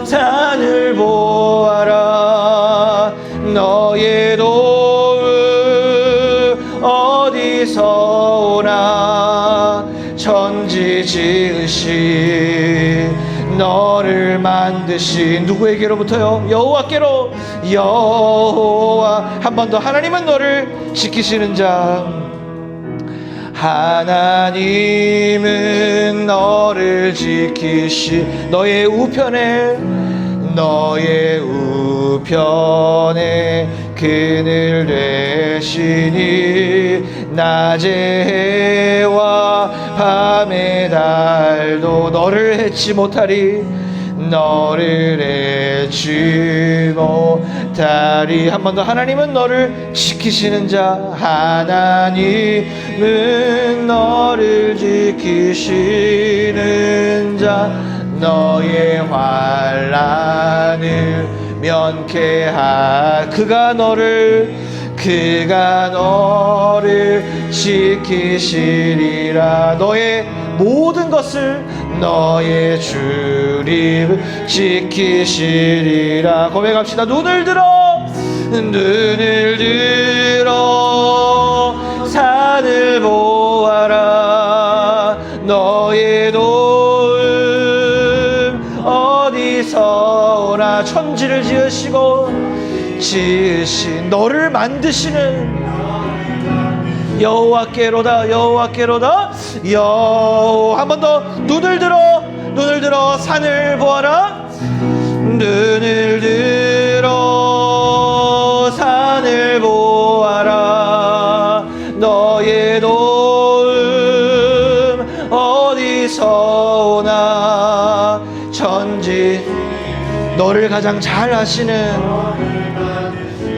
산을 보아라. 너의 도움 어디서 오나. 천지 지으신 너를 만드신 누구에게로부터요? 여호와께로. 여호와. 한 번 더. 하나님은 너를 지키시는 자, 하나님은 너를 너의 우편에 그늘 되시니 낮의 해와 밤의 달도 너를 해치 못하리. 한 번 더. 하나님은 너를 지키시는 자, 하나님은 너를 지키시는 자, 너의 환난을 면케하. 그가 너를 지키시리라. 너의 모든 것을 너의 출입을 지키시리라. 고백합시다. 눈을 들어 산을 보아라. 너의 도움 어디서 오나. 천지를 지으신 너를 만드시는 여호와께로다. 한 번 더. 눈을 들어 산을 보아라. 눈을 들어 산을 보아라. 너의 도움 어디서 오나. 천지 너를 가장 잘 아시는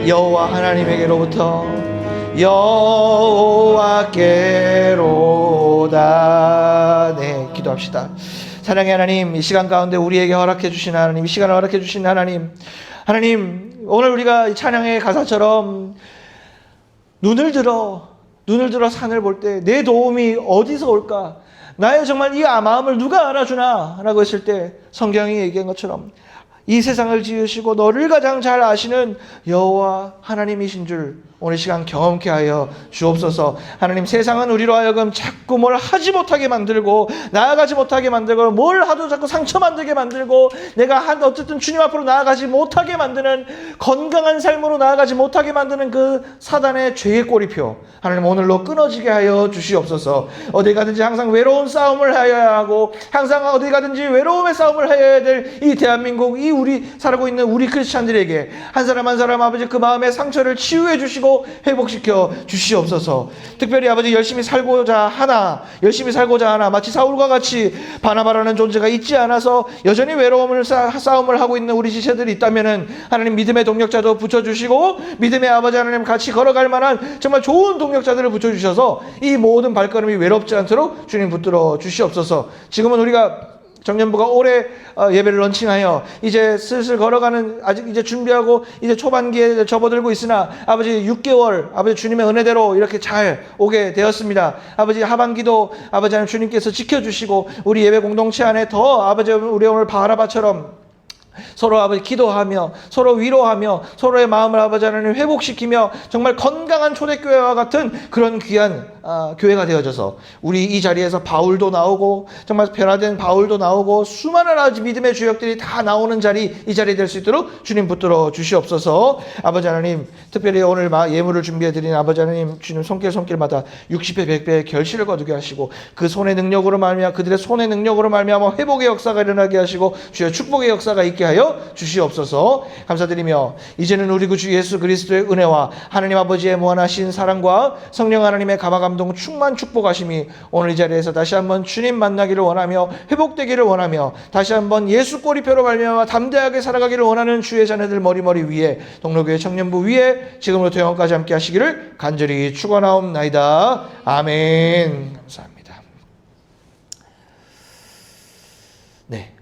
여호와 하나님에게로부터 여호와께로다. 네, 기도합시다. 사랑의 하나님, 이 시간 가운데 우리에게 허락해 주신 하나님, 이 시간을 허락해 주신 하나님, 오늘 우리가 이 찬양의 가사처럼 눈을 들어 산을 볼 때 내 도움이 어디서 올까? 나의 정말 이 마음을 누가 알아주나? 라고 했을 때 성경이 얘기한 것처럼 이 세상을 지으시고 너를 가장 잘 아시는 여호와 하나님이신 줄 오늘 시간 경험케 하여 주옵소서. 하나님, 세상은 우리로 하여금 자꾸 뭘 하지 못하게 만들고 나아가지 못하게 만들고 뭘 하도 자꾸 상처 만들게 만들고 내가 어쨌든 주님 앞으로 나아가지 못하게 만드는, 건강한 삶으로 나아가지 못하게 만드는 그 사단의 죄의 꼬리표, 하나님 오늘로 끊어지게 하여 주시옵소서. 어디 가든지 항상 외로운 싸움을 하여야 하고 항상 어디 가든지 외로움의 싸움을 하여야 될 이 대한민국, 이 우리 살고 있는 우리 크리스찬들에게 한 사람 한 사람 아버지 그 마음의 상처를 치유해 주시고 회복시켜 주시옵소서. 특별히 아버지 열심히 살고자 하나 마치 사울과 같이 바나바라는 존재가 있지 않아서 여전히 외로움을 싸움을 하고 있는 우리 지체들이 있다면은 하나님 믿음의 동력자도 붙여주시고 믿음의 아버지 하나님 같이 걸어갈 만한 정말 좋은 동력자들을 붙여주셔서 이 모든 발걸음이 외롭지 않도록 주님 붙들어 주시옵소서. 지금은 우리가 청년부가 올해 예배를 런칭하여 이제 슬슬 걸어가는 아직 이제 준비하고 이제 초반기에 접어들고 있으나 아버지 6개월 아버지 주님의 은혜대로 이렇게 잘 오게 되었습니다. 아버지 하반기도 아버지 하나님 주님께서 지켜주시고 우리 예배 공동체 안에 더 아버지 우리 오늘 바라바처럼 서로 아버지 기도하며 서로 위로하며 서로의 마음을 아버지 하나님 회복시키며 정말 건강한 초대교회와 같은 그런 귀한 교회가 되어져서 우리 이 자리에서 바울도 나오고 정말 변화된 바울도 나오고 수많은 아버지 믿음의 주역들이 다 나오는 자리 이 자리 될 수 있도록 주님 붙들어 주시옵소서. 아버지 하나님 특별히 오늘 예물을 준비해 드린 아버지 하나님 주님 손길마다 60배 100배의 결실을 거두게 하시고 그 손의 능력으로 말미암아 그들의 손의 능력으로 말미암아 회복의 역사가 일어나게 하시고 주여 축복의 역사가 있게 하여 주시옵소서. 감사드리며 이제는 우리 구 주 예수 그리스도의 은혜와 하나님 아버지의 무한하신 사랑과 성령 하나님의 감화감동 충만 축복하심이 오늘 이 자리에서 다시 한번 주님 만나기를 원하며 회복되기를 원하며 다시 한번 예수 꼬리표로 말미암아 담대하게 살아가기를 원하는 주의 자녀들 머리머리 위에 동로교회 청년부 위에 지금부터 영원까지 함께 하시기를 간절히 축원하옵나이다. 아멘. 감사합니다. 네.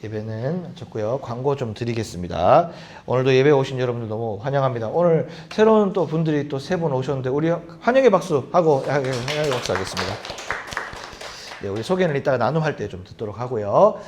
예배는 마쳤고요. 광고 좀 드리겠습니다. 오늘도 예배 오신 여러분들 너무 환영합니다. 오늘 새로운 또 분들이 또 세 분 오셨는데 우리 환영의 박수 하고 환영의 박수 하겠습니다. 네, 우리 소개는 이따가 나눔할 때 좀 듣도록 하고요.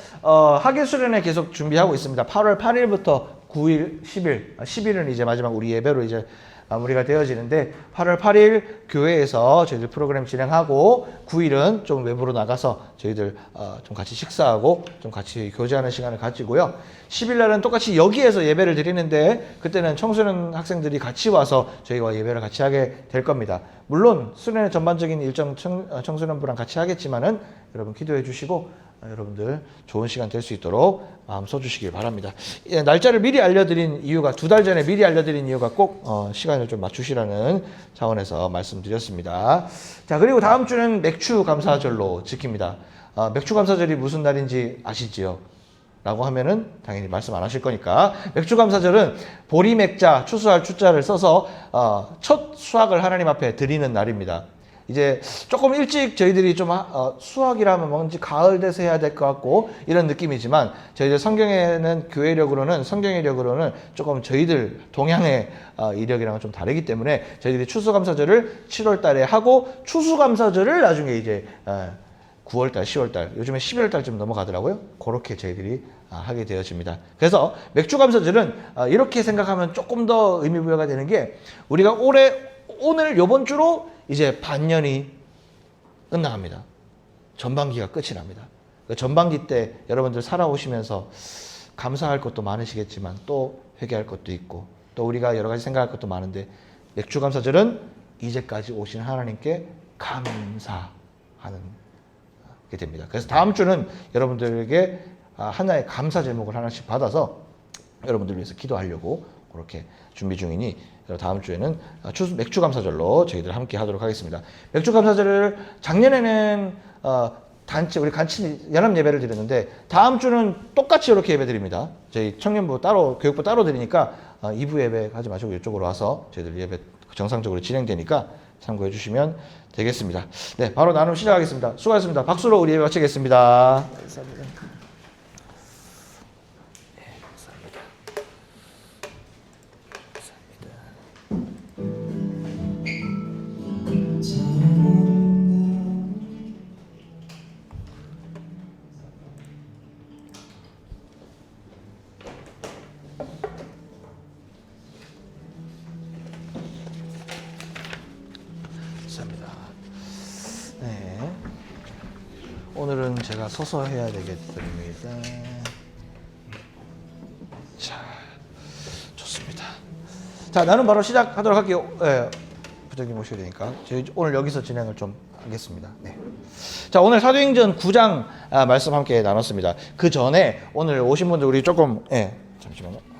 학예 수련회 계속 준비하고 있습니다. 8월 8일부터 9일, 10일, 10일은 이제 마지막 우리 예배로 이제 마무리가 되어지는데 8월 8일 교회에서 저희들 프로그램 진행하고 9일은 좀 외부로 나가서 저희들 좀 같이 식사하고 좀 같이 교제하는 시간을 가지고요. 10일 날은 똑같이 여기에서 예배를 드리는데 그때는 청소년 학생들이 같이 와서 저희와 예배를 같이 하게 될 겁니다. 물론 수련회 전반적인 일정 청소년부랑 같이 하겠지만은 여러분 기도해 주시고 여러분들 좋은 시간 될 수 있도록 마음 써주시길 바랍니다. 예, 날짜를 미리 알려드린 이유가 2달 전에 미리 알려드린 이유가 꼭 시간을 좀 맞추시라는 차원에서 말씀드렸습니다. 자, 그리고 다음 주는 맥주 감사절로 지킵니다. 맥주 감사절이 무슨 날인지 아시지요? 라고 하면은 당연히 말씀 안 하실 거니까 맥주 감사절은 보리맥자 추수할 추자를 써서 첫 수확을 하나님 앞에 드리는 날입니다. 이제 조금 일찍 저희들이 좀 수학이라면 뭔지 가을 돼서 해야 될 것 같고 이런 느낌이지만 저희들 성경에는 성경의력으로는 조금 저희들 동양의 이력이랑은 좀 다르기 때문에 저희들이 추수감사절을 7월 달에 하고 추수감사절을 나중에 이제 9월달, 10월달, 요즘에 11월달쯤 넘어가더라고요. 그렇게 저희들이 하게 되어집니다. 그래서 맥주감사절은 이렇게 생각하면 조금 더 의미부여가 되는 게 우리가 오늘 요번 주로 이제 반년이 끝나갑니다. 전반기가 끝이 납니다. 전반기 때 여러분들 살아오시면서 감사할 것도 많으시겠지만 또 회개할 것도 있고 또 우리가 여러 가지 생각할 것도 많은데 맥주감사절은 이제까지 오신 하나님께 감사하는 게 됩니다. 그래서 다음 주는 여러분들에게 하나의 감사 제목을 하나씩 받아서 여러분들 위해서 기도하려고 그렇게 준비 중이니 다음 주에는 맥주감사절로 저희들 함께 하도록 하겠습니다. 맥주감사절을 작년에는 우리 간치 연합 예배를 드렸는데 다음 주는 똑같이 이렇게 예배 드립니다. 저희 청년부 따로 교육부 따로 드리니까 2부 예배 하지 마시고 이쪽으로 와서 저희들 예배 정상적으로 진행되니까 참고해 주시면 되겠습니다. 네, 바로 나눔 시작하겠습니다. 수고하셨습니다. 박수로 우리 예배 마치겠습니다. 감사합니다. 네. 오늘은 제가 서서 해야 되겠습니다. 자, 좋습니다. 자, 나는 바로 시작하도록 할게요. 부장님 오셔야 되니까 저희 오늘 여기서 진행을 좀 하겠습니다. 네. 자, 오늘 사도행전 9장 말씀 함께 나눴습니다. 그 전에 오늘 오신 분들 우리 조금 잠시만요.